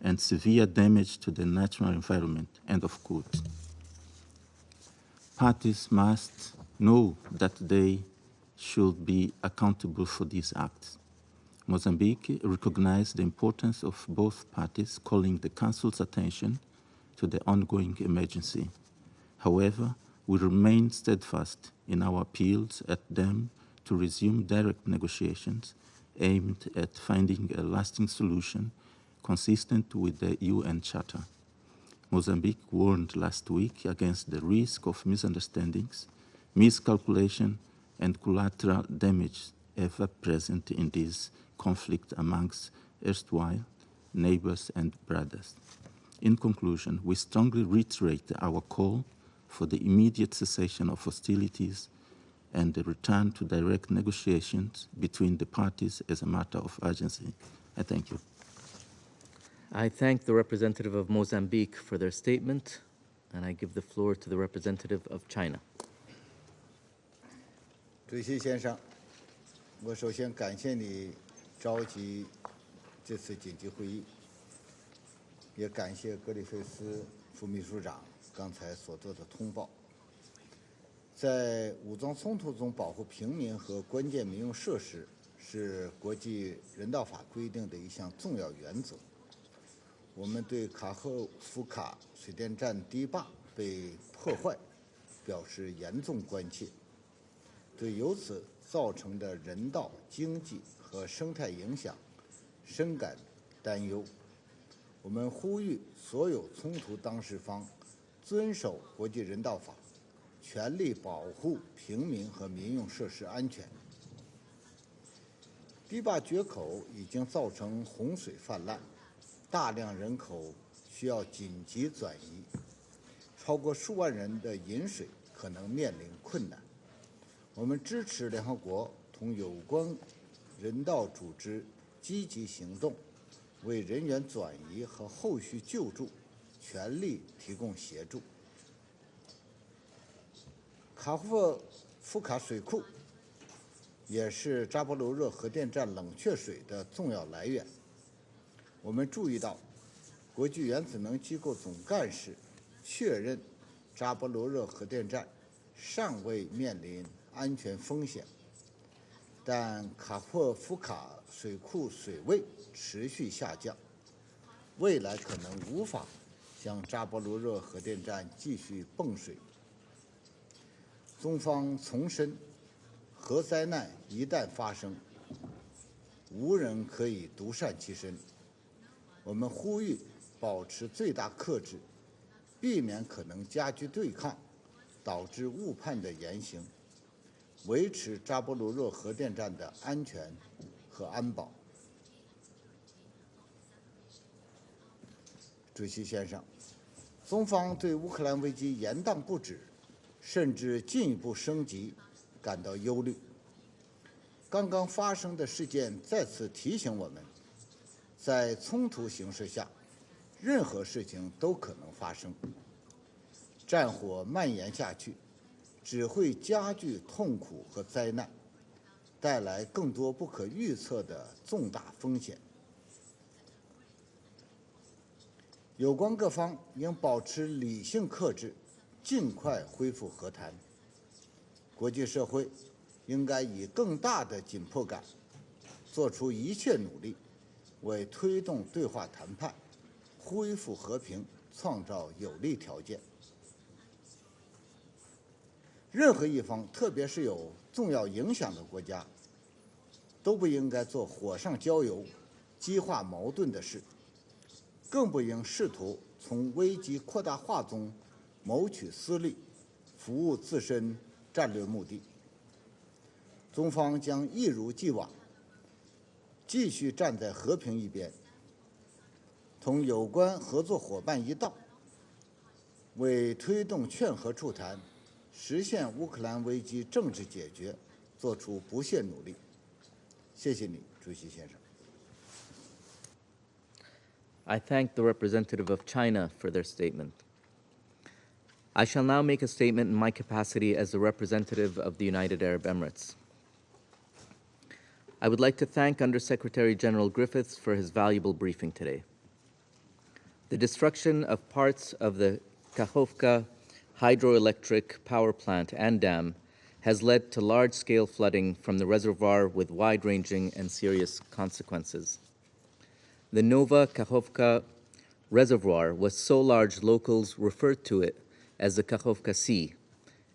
and severe damage to the natural environment, end of quote. Parties must know that they should be accountable for these acts. Mozambique recognized the importance of both parties, calling the Council's attention to the ongoing emergency. However, we remain steadfast in our appeals at them to resume direct negotiations aimed at finding a lasting solution consistent with the UN Charter. Mozambique warned last week against the risk of misunderstandings, miscalculation, and collateral damage ever present in this conflict amongst erstwhile neighbors and brothers. In conclusion, we strongly reiterate our call for the immediate cessation of hostilities and the return to direct negotiations between the parties as a matter of urgency. I thank you. I thank the representative of Mozambique for their statement, and I give the floor to the representative of China. 主席先生，我首先感谢你召集这次紧急会议，也感谢格里菲斯副秘书长刚才所做的通报。在武装冲突中保护平民和关键民用设施是国际人道法规定的一项重要原则。我们对卡赫夫卡水电站堤坝被破坏表示严重关切，对由此造成的人道、经济和生态影响深感担忧。我们呼吁所有冲突当事方遵守国际人道法，全力保护平民和民用设施安全。堤坝决口已经造成洪水泛滥，大量人口需要紧急转移，超过数万人的饮水可能面临困难。我们支持联合国同有关人道组织积极行动，为人员转移和后续救助全力提供协助。卡赫夫卡水库也是扎波罗热核电站冷却水的重要来源。我们注意到，国际原子能机构总干事确认扎波罗热核电站尚未面临安全风险，但卡霍夫卡水库水位持续下降，未来可能无法向扎波罗热核电站继续泵水。中方重申，核灾难一旦发生，无人可以独善其身。我们呼吁保持最大克制，避免可能加剧对抗，导致误判的言行，维持扎波罗热核电站的安全和安保。主席先生，中方对乌克兰危机延宕不止，甚至进一步升级感到忧虑。刚刚发生的事件再次提醒我们，在冲突形势下，任何事情都可能发生。战火蔓延下去，只会加剧痛苦和灾难，带来更多不可预测的重大风险。有关各方应保持理性克制，尽快恢复和谈。国际社会应该以更大的紧迫感，做出一切努力，为推动对话谈判、恢复和平创造有利条件。任何一方，特别是有重要影响的国家，都不应该做火上浇油、激化矛盾的事，更不应试图从危机扩大化中谋取私利，服务自身战略目的。中方将一如既往，继续站在和平一边，同有关合作伙伴一道，为推动劝和促谈、实现乌克兰危机政治解决做出不懈努力。谢谢你，主席先生。I thank the representative of China for their statement. I shall now make a statement in my capacity as the representative of the United Arab Emirates. I would like to thank Undersecretary General Griffiths for his valuable briefing today. The destruction of parts of the Kakhovka hydroelectric power plant and dam has led to large-scale flooding from the reservoir with wide-ranging and serious consequences. The Nova Kakhovka reservoir was so large locals referred to it as the Kakhovka Sea,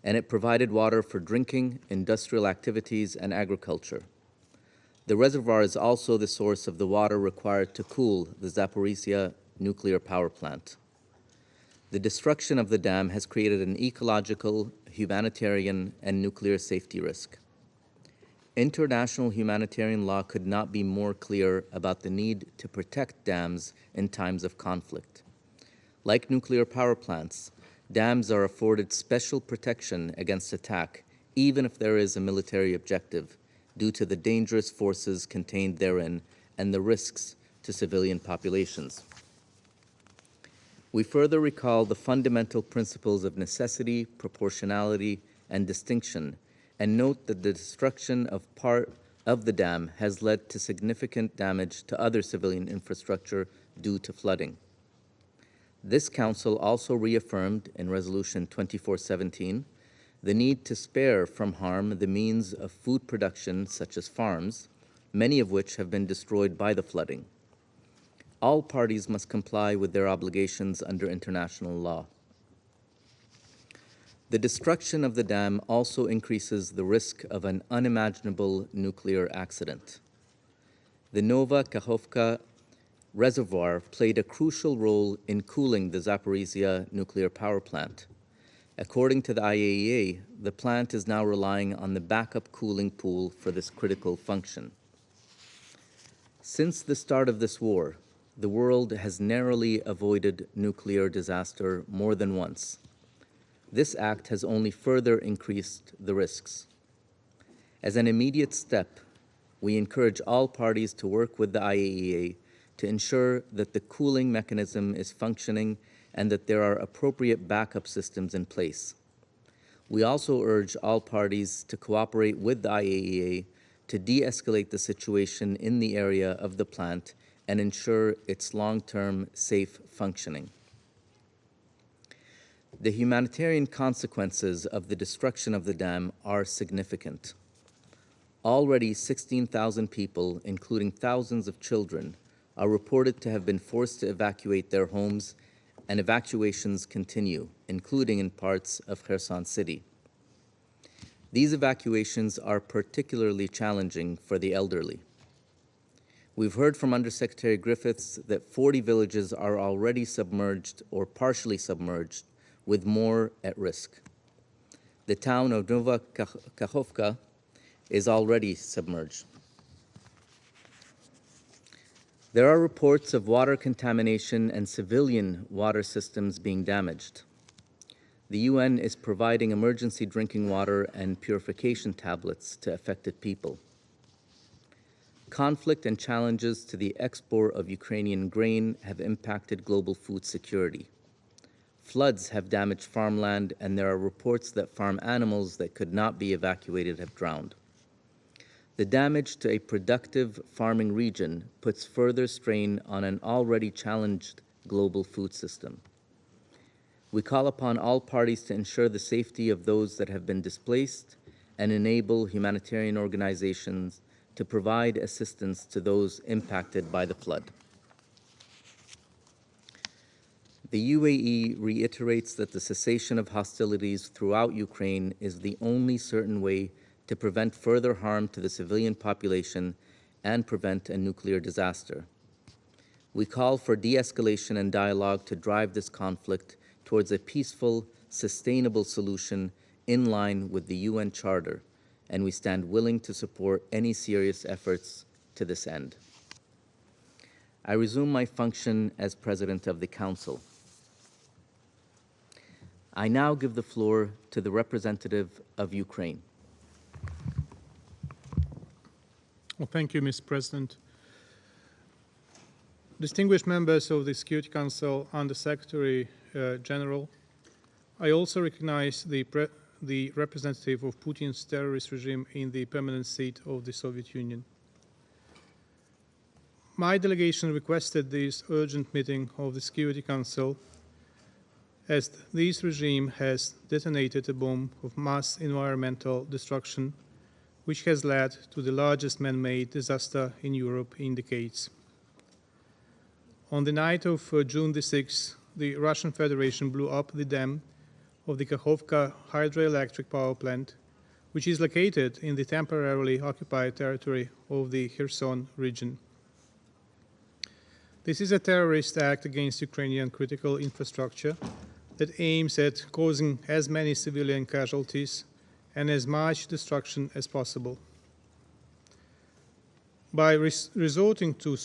and it provided water for drinking, industrial activities, and agriculture. The reservoir is also the source of the water required to cool the Zaporizhia nuclear power plant. The destruction of the dam has created an ecological, humanitarian, and nuclear safety risk. International humanitarian law could not be more clear about the need to protect dams in times of conflict. Like nuclear power plants, dams are afforded special protection against attack, even if there is a military objective, due to the dangerous forces contained therein and the risks to civilian populations. We further recall the fundamental principles of necessity, proportionality, and distinction, and note that the destruction of part of the dam has led to significant damage to other civilian infrastructure due to flooding. This Council also reaffirmed in Resolution 2417 the need to spare from harm the means of food production such as farms, many of which have been destroyed by the flooding. All parties must comply with their obligations under international law. The destruction of the dam also increases the risk of an unimaginable nuclear accident. The Nova Kakhovka reservoir played a crucial role in cooling the Zaporizhia nuclear power plant. According to the IAEA, the plant is now relying on the backup cooling pool for this critical function. Since the start of this war, the world has narrowly avoided nuclear disaster more than once. This act has only further increased the risks. As an immediate step, we encourage all parties to work with the IAEA to ensure that the cooling mechanism is functioning and that there are appropriate backup systems in place. We also urge all parties to cooperate with the IAEA to de-escalate the situation in the area of the plant and ensure its long-term safe functioning. The humanitarian consequences of the destruction of the dam are significant. Already 16,000 people, including thousands of children, are reported to have been forced to evacuate their homes, and evacuations continue, including in parts of Kherson City. These evacuations are particularly challenging for the elderly. We've heard from Undersecretary Griffiths that 40 villages are already submerged or partially submerged, with more at risk. The town of Nova Kakhovka is already submerged. There are reports of water contamination and civilian water systems being damaged. The UN is providing emergency drinking water and purification tablets to affected people. Conflict and challenges to the export of Ukrainian grain have impacted global food security. Floods have damaged farmland, and there are reports that farm animals that could not be evacuated have drowned. The damage to a productive farming region puts further strain on an already challenged global food system. We call upon all parties to ensure the safety of those that have been displaced and enable humanitarian organizations to provide assistance to those impacted by the flood. The UAE reiterates that the cessation of hostilities throughout Ukraine is the only certain way to prevent further harm to the civilian population and prevent a nuclear disaster. We call for de-escalation and dialogue to drive this conflict towards a peaceful, sustainable solution in line with the UN Charter, and we stand willing to support any serious efforts to this end. I resume my function as President of the Council. I now give the floor to the representative of Ukraine. Well, thank you, Mr. President. Distinguished members of the Security Council, Under-Secretary General, I also recognize the representative of Putin's terrorist regime in the permanent seat of the Soviet Union. My delegation requested this urgent meeting of the Security Council as this regime has detonated a bomb of mass environmental destruction which has led to the largest man-made disaster in Europe in decades. On the night of June the 6th, the Russian Federation blew up the dam of the Kakhovka hydroelectric power plant, which is located in the temporarily occupied territory of the Kherson region. This is a terrorist act against Ukrainian critical infrastructure that aims at causing as many civilian casualties and as much destruction as possible. By resorting to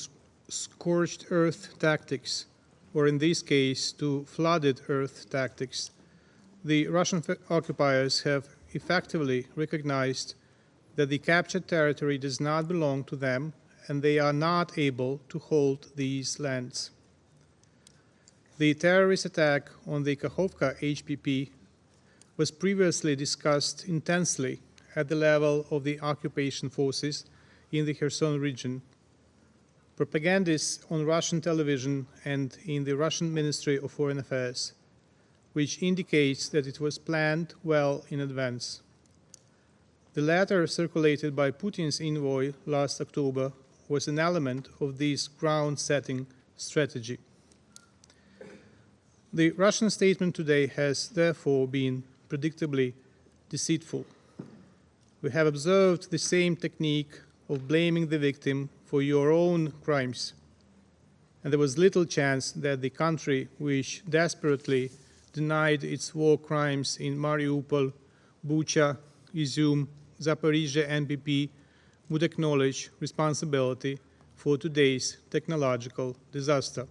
scorched earth tactics, or in this case to flooded earth tactics, the Russian occupiers have effectively recognized that the captured territory does not belong to them and they are not able to hold these lands. The terrorist attack on the Kakhovka HPP was previously discussed intensely at the level of the occupation forces in the Kherson region. Propagandists on Russian television and in the Russian Ministry of Foreign Affairs, which indicates that it was planned well in advance. The letter circulated by Putin's envoy last October was an element of this ground-setting strategy. The Russian statement today has therefore been predictably deceitful. We have observed the same technique of blaming the victim for your own crimes, and there was little chance that the country which desperately denied its war crimes in Mariupol, Bucha, Izum, Zaporizhzhia, and BP would acknowledge responsibility for today's technological disaster.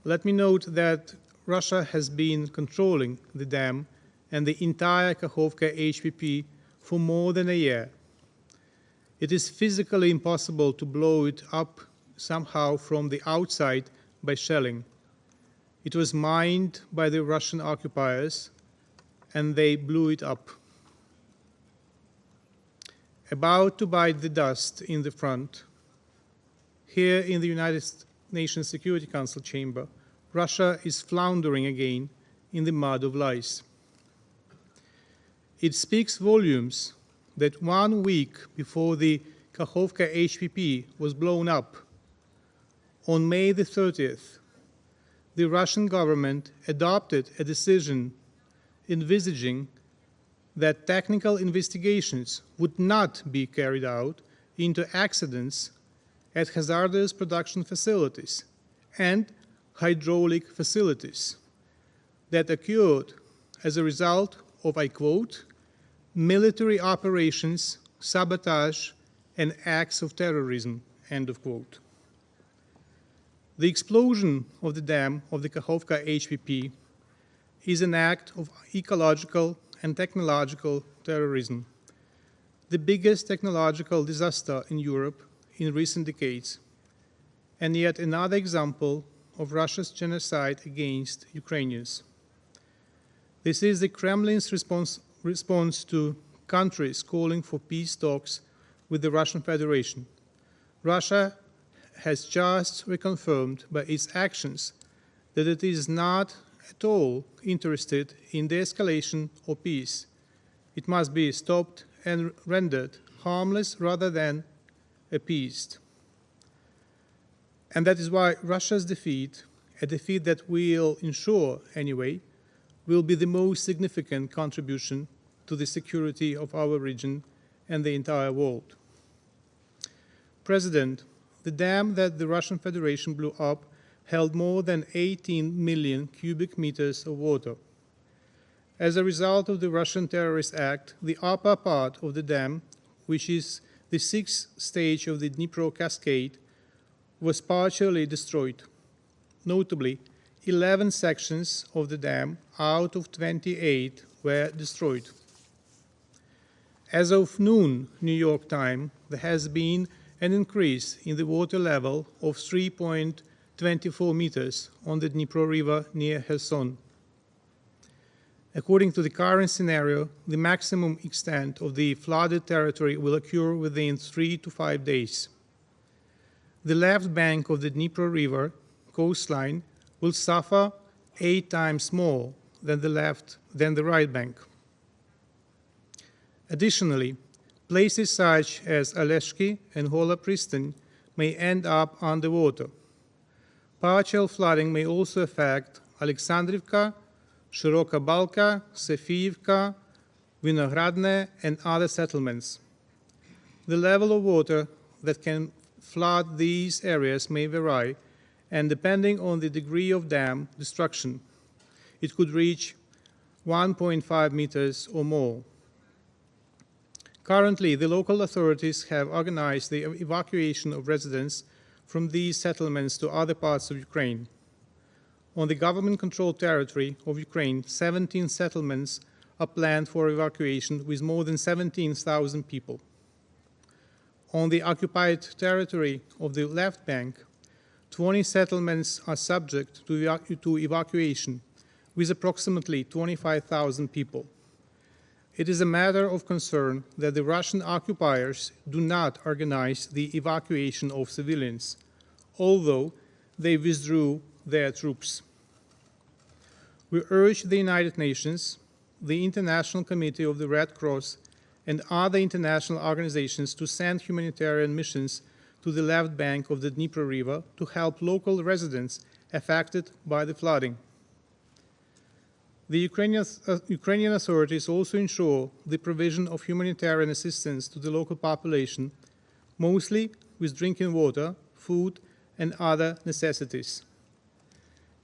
Let me note that Russia has been controlling the dam and the entire Kakhovka HPP for more than a year. It is physically impossible to blow it up somehow from the outside by shelling. It was mined by the Russian occupiers, and they blew it up. About to bite the dust in the front, here in the United Nations Security Council chamber, Russia is floundering again in the mud of lies. It speaks volumes that 1 week before the Kakhovka HPP was blown up, on May the 30th, the Russian government adopted a decision envisaging that technical investigations would not be carried out into accidents at hazardous production facilities and hydraulic facilities that occurred as a result of, I quote, military operations, sabotage, and acts of terrorism, end of quote. The explosion of the dam of the Kakhovka HPP is an act of ecological and technological terrorism, the biggest technological disaster in Europe in recent decades, and yet another example of Russia's genocide against Ukrainians. This is the Kremlin's response to countries calling for peace talks with the Russian Federation. Russia has just reconfirmed by its actions that it is not at all interested in de-escalation or peace. It must be stopped and rendered harmless rather than appeased. And that is why Russia's defeat, a defeat that will ensure anyway, will be the most significant contribution to the security of our region and the entire world. President, the dam that the Russian Federation blew up held more than 18 million cubic meters of water. As a result of the Russian terrorist act, the upper part of the dam, which is the 6th stage of the Dnipro cascade, was partially destroyed. Notably, 11 sections of the dam out of 28 were destroyed. As of noon New York time, there has been an increase in the water level of 3.24 meters on the Dnipro River near Kherson. According to the current scenario, the maximum extent of the flooded territory will occur within 3 to 5 days. The left bank of the Dnipro River coastline will suffer 8 times more than the right bank. Additionally, places such as Aleshki and Hola Pristan may end up underwater. Partial flooding may also affect Alexandrivka, Shiroka Balka, Sofiivka, Vinogradne, and other settlements. The level of water that can flood these areas may vary, and depending on the degree of dam destruction, it could reach 1.5 meters or more. Currently, the local authorities have organized the evacuation of residents from these settlements to other parts of Ukraine. On the government-controlled territory of Ukraine, 17 settlements are planned for evacuation with more than 17,000 people. On the occupied territory of the left bank, 20 settlements are subject to evacuation with approximately 25,000 people. It is a matter of concern that the Russian occupiers do not organize the evacuation of civilians, although they withdrew their troops. We urge the United Nations, the International Committee of the Red Cross, and other international organizations to send humanitarian missions to the left bank of the Dnipro River to help local residents affected by the flooding. The Ukrainian authorities also ensure the provision of humanitarian assistance to the local population, mostly with drinking water, food, and other necessities.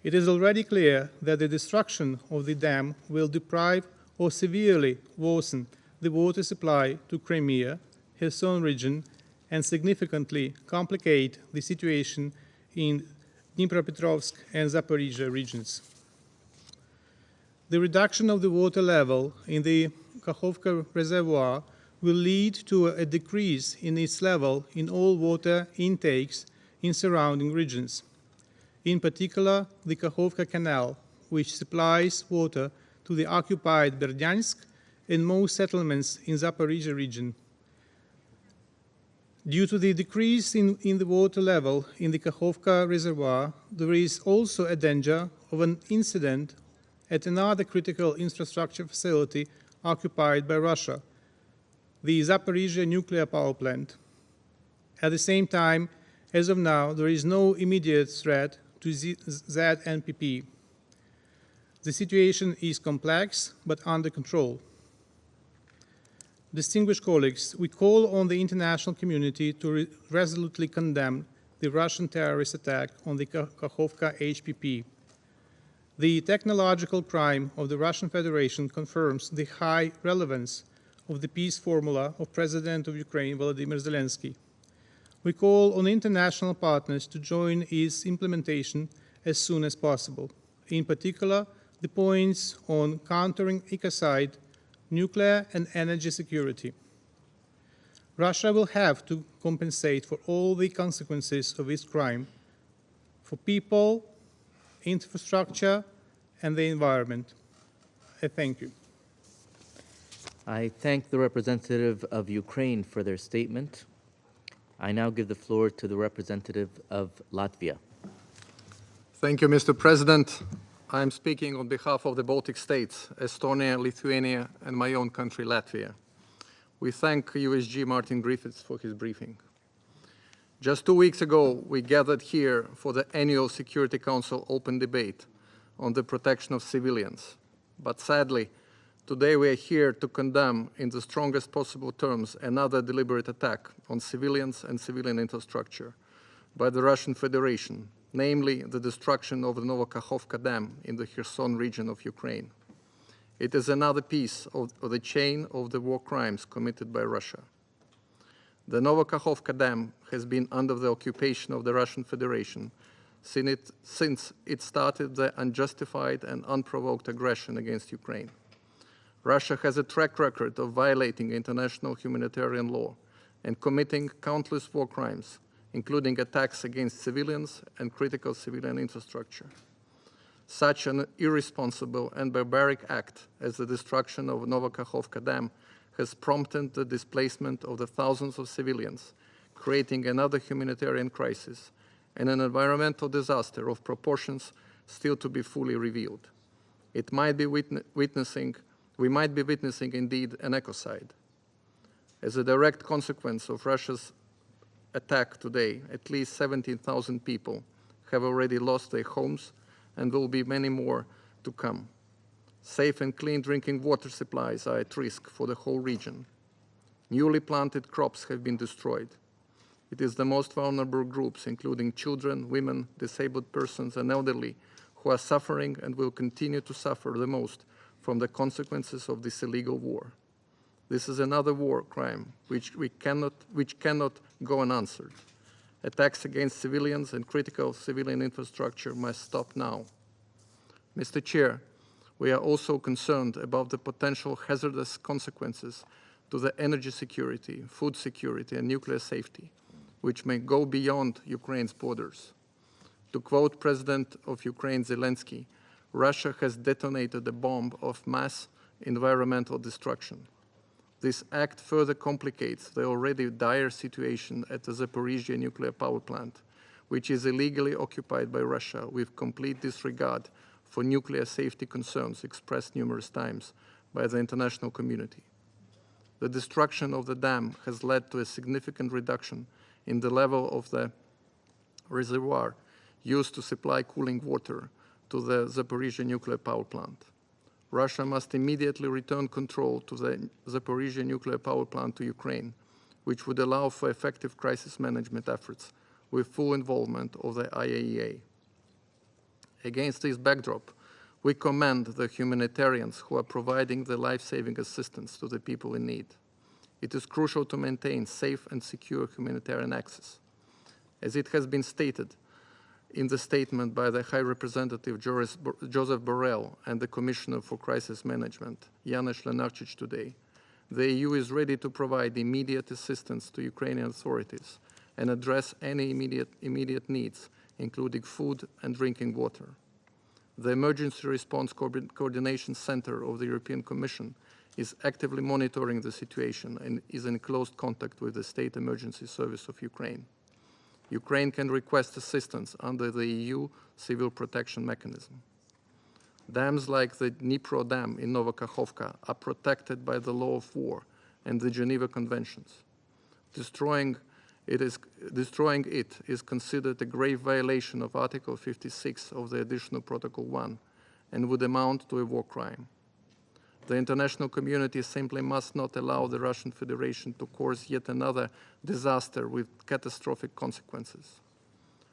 It is already clear that the destruction of the dam will deprive or severely worsen the water supply to Crimea, Kherson region, and significantly complicate the situation in Dnipropetrovsk and Zaporizhzhia regions. The reduction of the water level in the Kakhovka reservoir will lead to a decrease in its level in all water intakes in surrounding regions. In particular, the Kakhovka Canal, which supplies water to the occupied Berdyansk and most settlements in Zaporizhzhia region. Due to the decrease in the water level in the Kakhovka reservoir, there is also a danger of an incident at another critical infrastructure facility occupied by Russia, the Zaporizhzhia nuclear power plant. At the same time, as of now, there is no immediate threat to ZNPP. The situation is complex but under control. distinguished colleagues, we call on the international community to resolutely condemn the Russian terrorist attack on the Kakhovka HPP. The technological crime of the Russian Federation confirms the high relevance of the peace formula of President of Ukraine, Volodymyr Zelensky. We call on international partners to join its implementation as soon as possible, in particular, the points on countering ecocide, nuclear and energy security. Russia will have to compensate for all the consequences of its crime, for people, infrastructure, and the environment. I thank you. I thank the representative of Ukraine for their statement. I now give the floor to the representative of Latvia. Thank you, Mr. President. I am speaking on behalf of the Baltic states, Estonia, Lithuania, and my own country, Latvia. We thank USG Martin Griffiths for his briefing. Just 2 weeks ago, we gathered here for the annual Security Council open debate on the protection of civilians. But sadly, today we are here to condemn in the strongest possible terms another deliberate attack on civilians and civilian infrastructure by the Russian Federation, namely the destruction of the Novokakhovka Dam in the Kherson region of Ukraine. It is another piece of the chain of the war crimes committed by Russia. The Novokakhovka Dam has been under the occupation of the Russian Federation since it started the unjustified and unprovoked aggression against Ukraine. Russia has a track record of violating international humanitarian law and committing countless war crimes, including attacks against civilians and critical civilian infrastructure. Such an irresponsible and barbaric act as the destruction of Novokakhovka Dam has prompted the displacement of the thousands of civilians, creating another humanitarian crisis and an environmental disaster of proportions still to be fully revealed. We might be witnessing indeed an ecocide. As a direct consequence of Russia's attack today, at least 17,000 people have already lost their homes and will be many more to come. Safe and clean drinking water supplies are at risk for the whole region. Newly planted crops have been destroyed. It is the most vulnerable groups, including children, women, disabled persons, and elderly, who are suffering and will continue to suffer the most from the consequences of this illegal war. This is another war crime which cannot go unanswered. Attacks against civilians and critical civilian infrastructure must stop now. Mr. Chair, we are also concerned about the potential hazardous consequences to the energy security, food security, and nuclear safety, which may go beyond Ukraine's borders. To quote President of Ukraine Zelensky, Russia has detonated a bomb of mass environmental destruction. This act further complicates the already dire situation at the Zaporizhzhia nuclear power plant, which is illegally occupied by Russia with complete disregard for nuclear safety concerns expressed numerous times by the international community. The destruction of the dam has led to a significant reduction in the level of the reservoir used to supply cooling water to the Zaporizhzhia nuclear power plant. Russia must immediately return control to the Zaporizhzhia nuclear power plant to Ukraine, which would allow for effective crisis management efforts with full involvement of the IAEA. Against this backdrop, we commend the humanitarians who are providing the life-saving assistance to the people in need. It is crucial to maintain safe and secure humanitarian access. As it has been stated in the statement by the High Representative Joseph Borrell and the Commissioner for Crisis Management, Janusz Lenarčič, today, the EU is ready to provide immediate assistance to Ukrainian authorities and address any immediate needs, including food and drinking water. The Emergency Response Coordination Center of the European Commission is actively monitoring the situation and is in close contact with the State Emergency Service of Ukraine. Ukraine can request assistance under the EU Civil Protection Mechanism. Dams like the Dnipro Dam in Novokakhovka are protected by the law of war and the Geneva Conventions. Destroying it is considered a grave violation of Article 56 of the Additional Protocol 1 and would amount to a war crime. The international community simply must not allow the Russian Federation to cause yet another disaster with catastrophic consequences.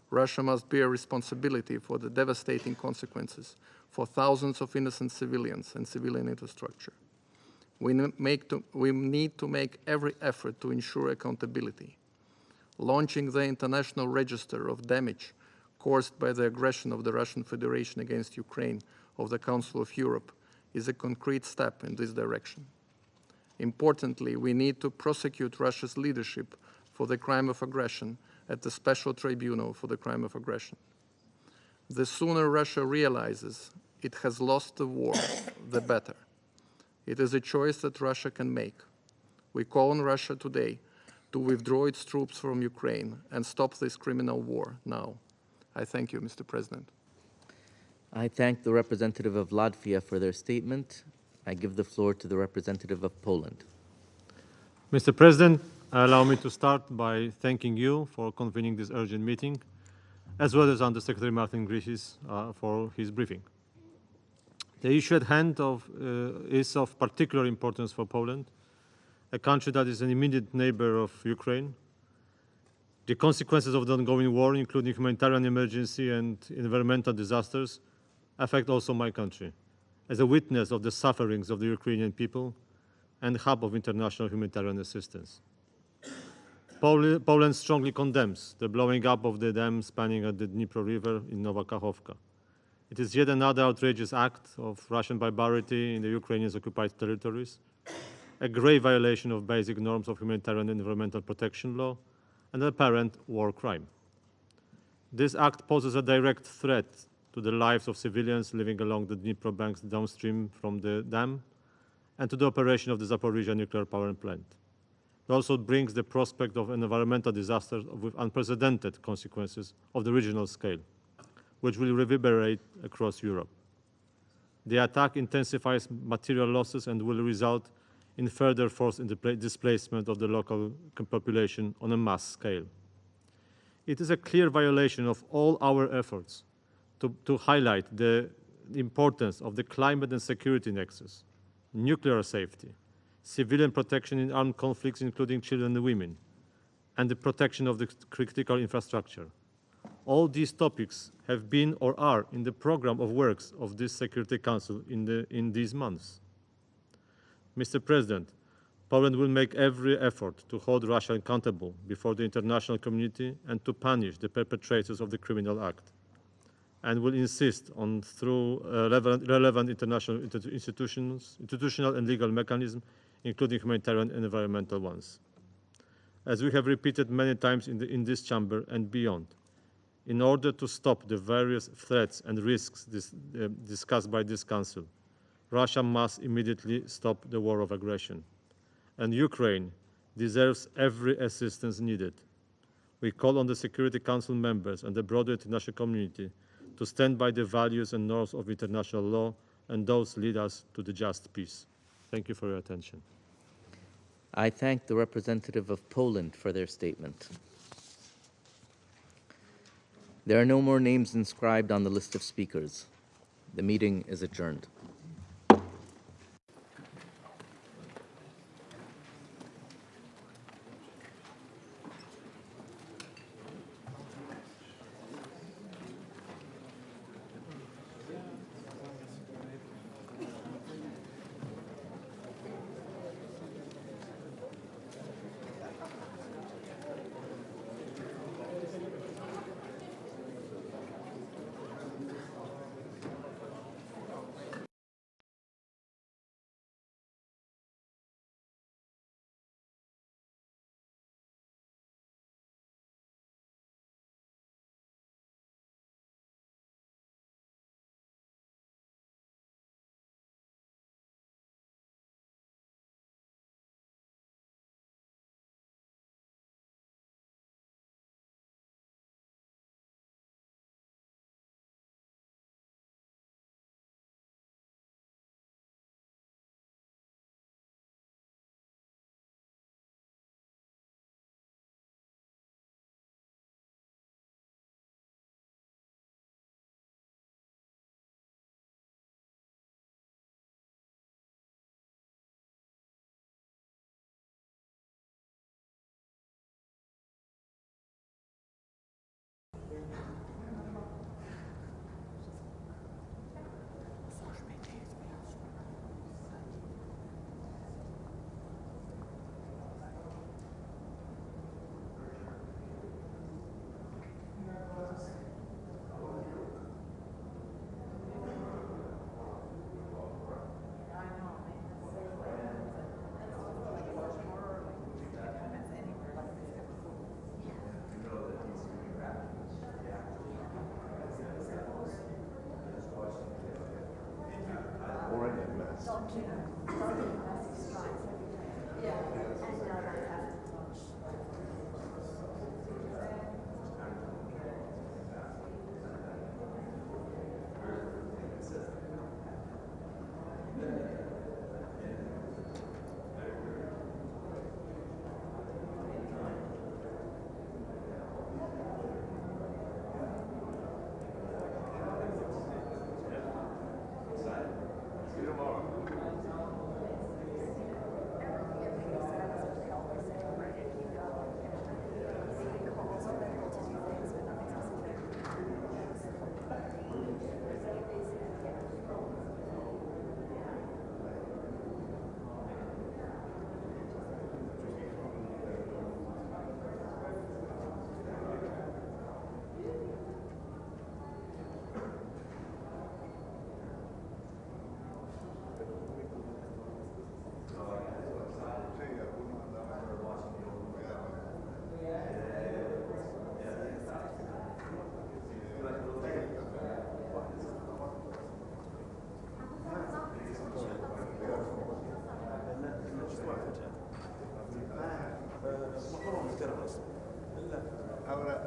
Russia must bear responsibility for the devastating consequences for thousands of innocent civilians and civilian infrastructure. We need to make every effort to ensure accountability. Launching the International Register of Damage caused by the aggression of the Russian Federation against Ukraine of the Council of Europe is a concrete step in this direction. Importantly, we need to prosecute Russia's leadership for the crime of aggression at the Special Tribunal for the crime of aggression. The sooner Russia realizes it has lost the war, the better. It is a choice that Russia can make. We call on Russia today to withdraw its troops from Ukraine and stop this criminal war now. I thank you, Mr. President. I thank the representative of Latvia for their statement. I give the floor to the representative of Poland. Mr. President, allow me to start by thanking you for convening this urgent meeting, as well as Undersecretary Martin Griffiths for his briefing. The issue at hand is of particular importance for Poland, a country that is an immediate neighbor of Ukraine. The consequences of the ongoing war, including humanitarian emergency and environmental disasters, affect also my country, as a witness of the sufferings of the Ukrainian people and hub of international humanitarian assistance. Poland strongly condemns the blowing up of the dam spanning at the Dnipro River in Nowa Kachowka. It is yet another outrageous act of Russian barbarity in the Ukrainians' occupied territories, a grave violation of basic norms of humanitarian and environmental protection law, and an apparent war crime. This act poses a direct threat to the lives of civilians living along the Dnipro banks downstream from the dam and to the operation of the Zaporizhzhia nuclear power plant. It also brings the prospect of an environmental disaster with unprecedented consequences of the regional scale, which will reverberate across Europe. The attack intensifies material losses and will result in further forced displacement of the local population on a mass scale. It is a clear violation of all our efforts to highlight the importance of the climate and security nexus, nuclear safety, civilian protection in armed conflicts, including children and women, and the protection of the critical infrastructure. All these topics have been or are in the program of works of this Security Council in these months. Mr. President, Poland will make every effort to hold Russia accountable before the international community and to punish the perpetrators of the criminal act, and will insist on through relevant international institutional and legal mechanisms, including humanitarian and environmental ones. As we have repeated many times in this chamber and beyond, in order to stop the various threats and risks discussed by this Council, Russia must immediately stop the war of aggression. And Ukraine deserves every assistance needed. We call on the Security Council members and the broader international community to stand by the values and norms of international law, and those lead us to the just peace. Thank you for your attention. I thank the representative of Poland for their statement. There are no more names inscribed on the list of speakers. The meeting is adjourned.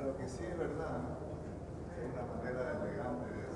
Pero que sí es verdad, es una manera elegante de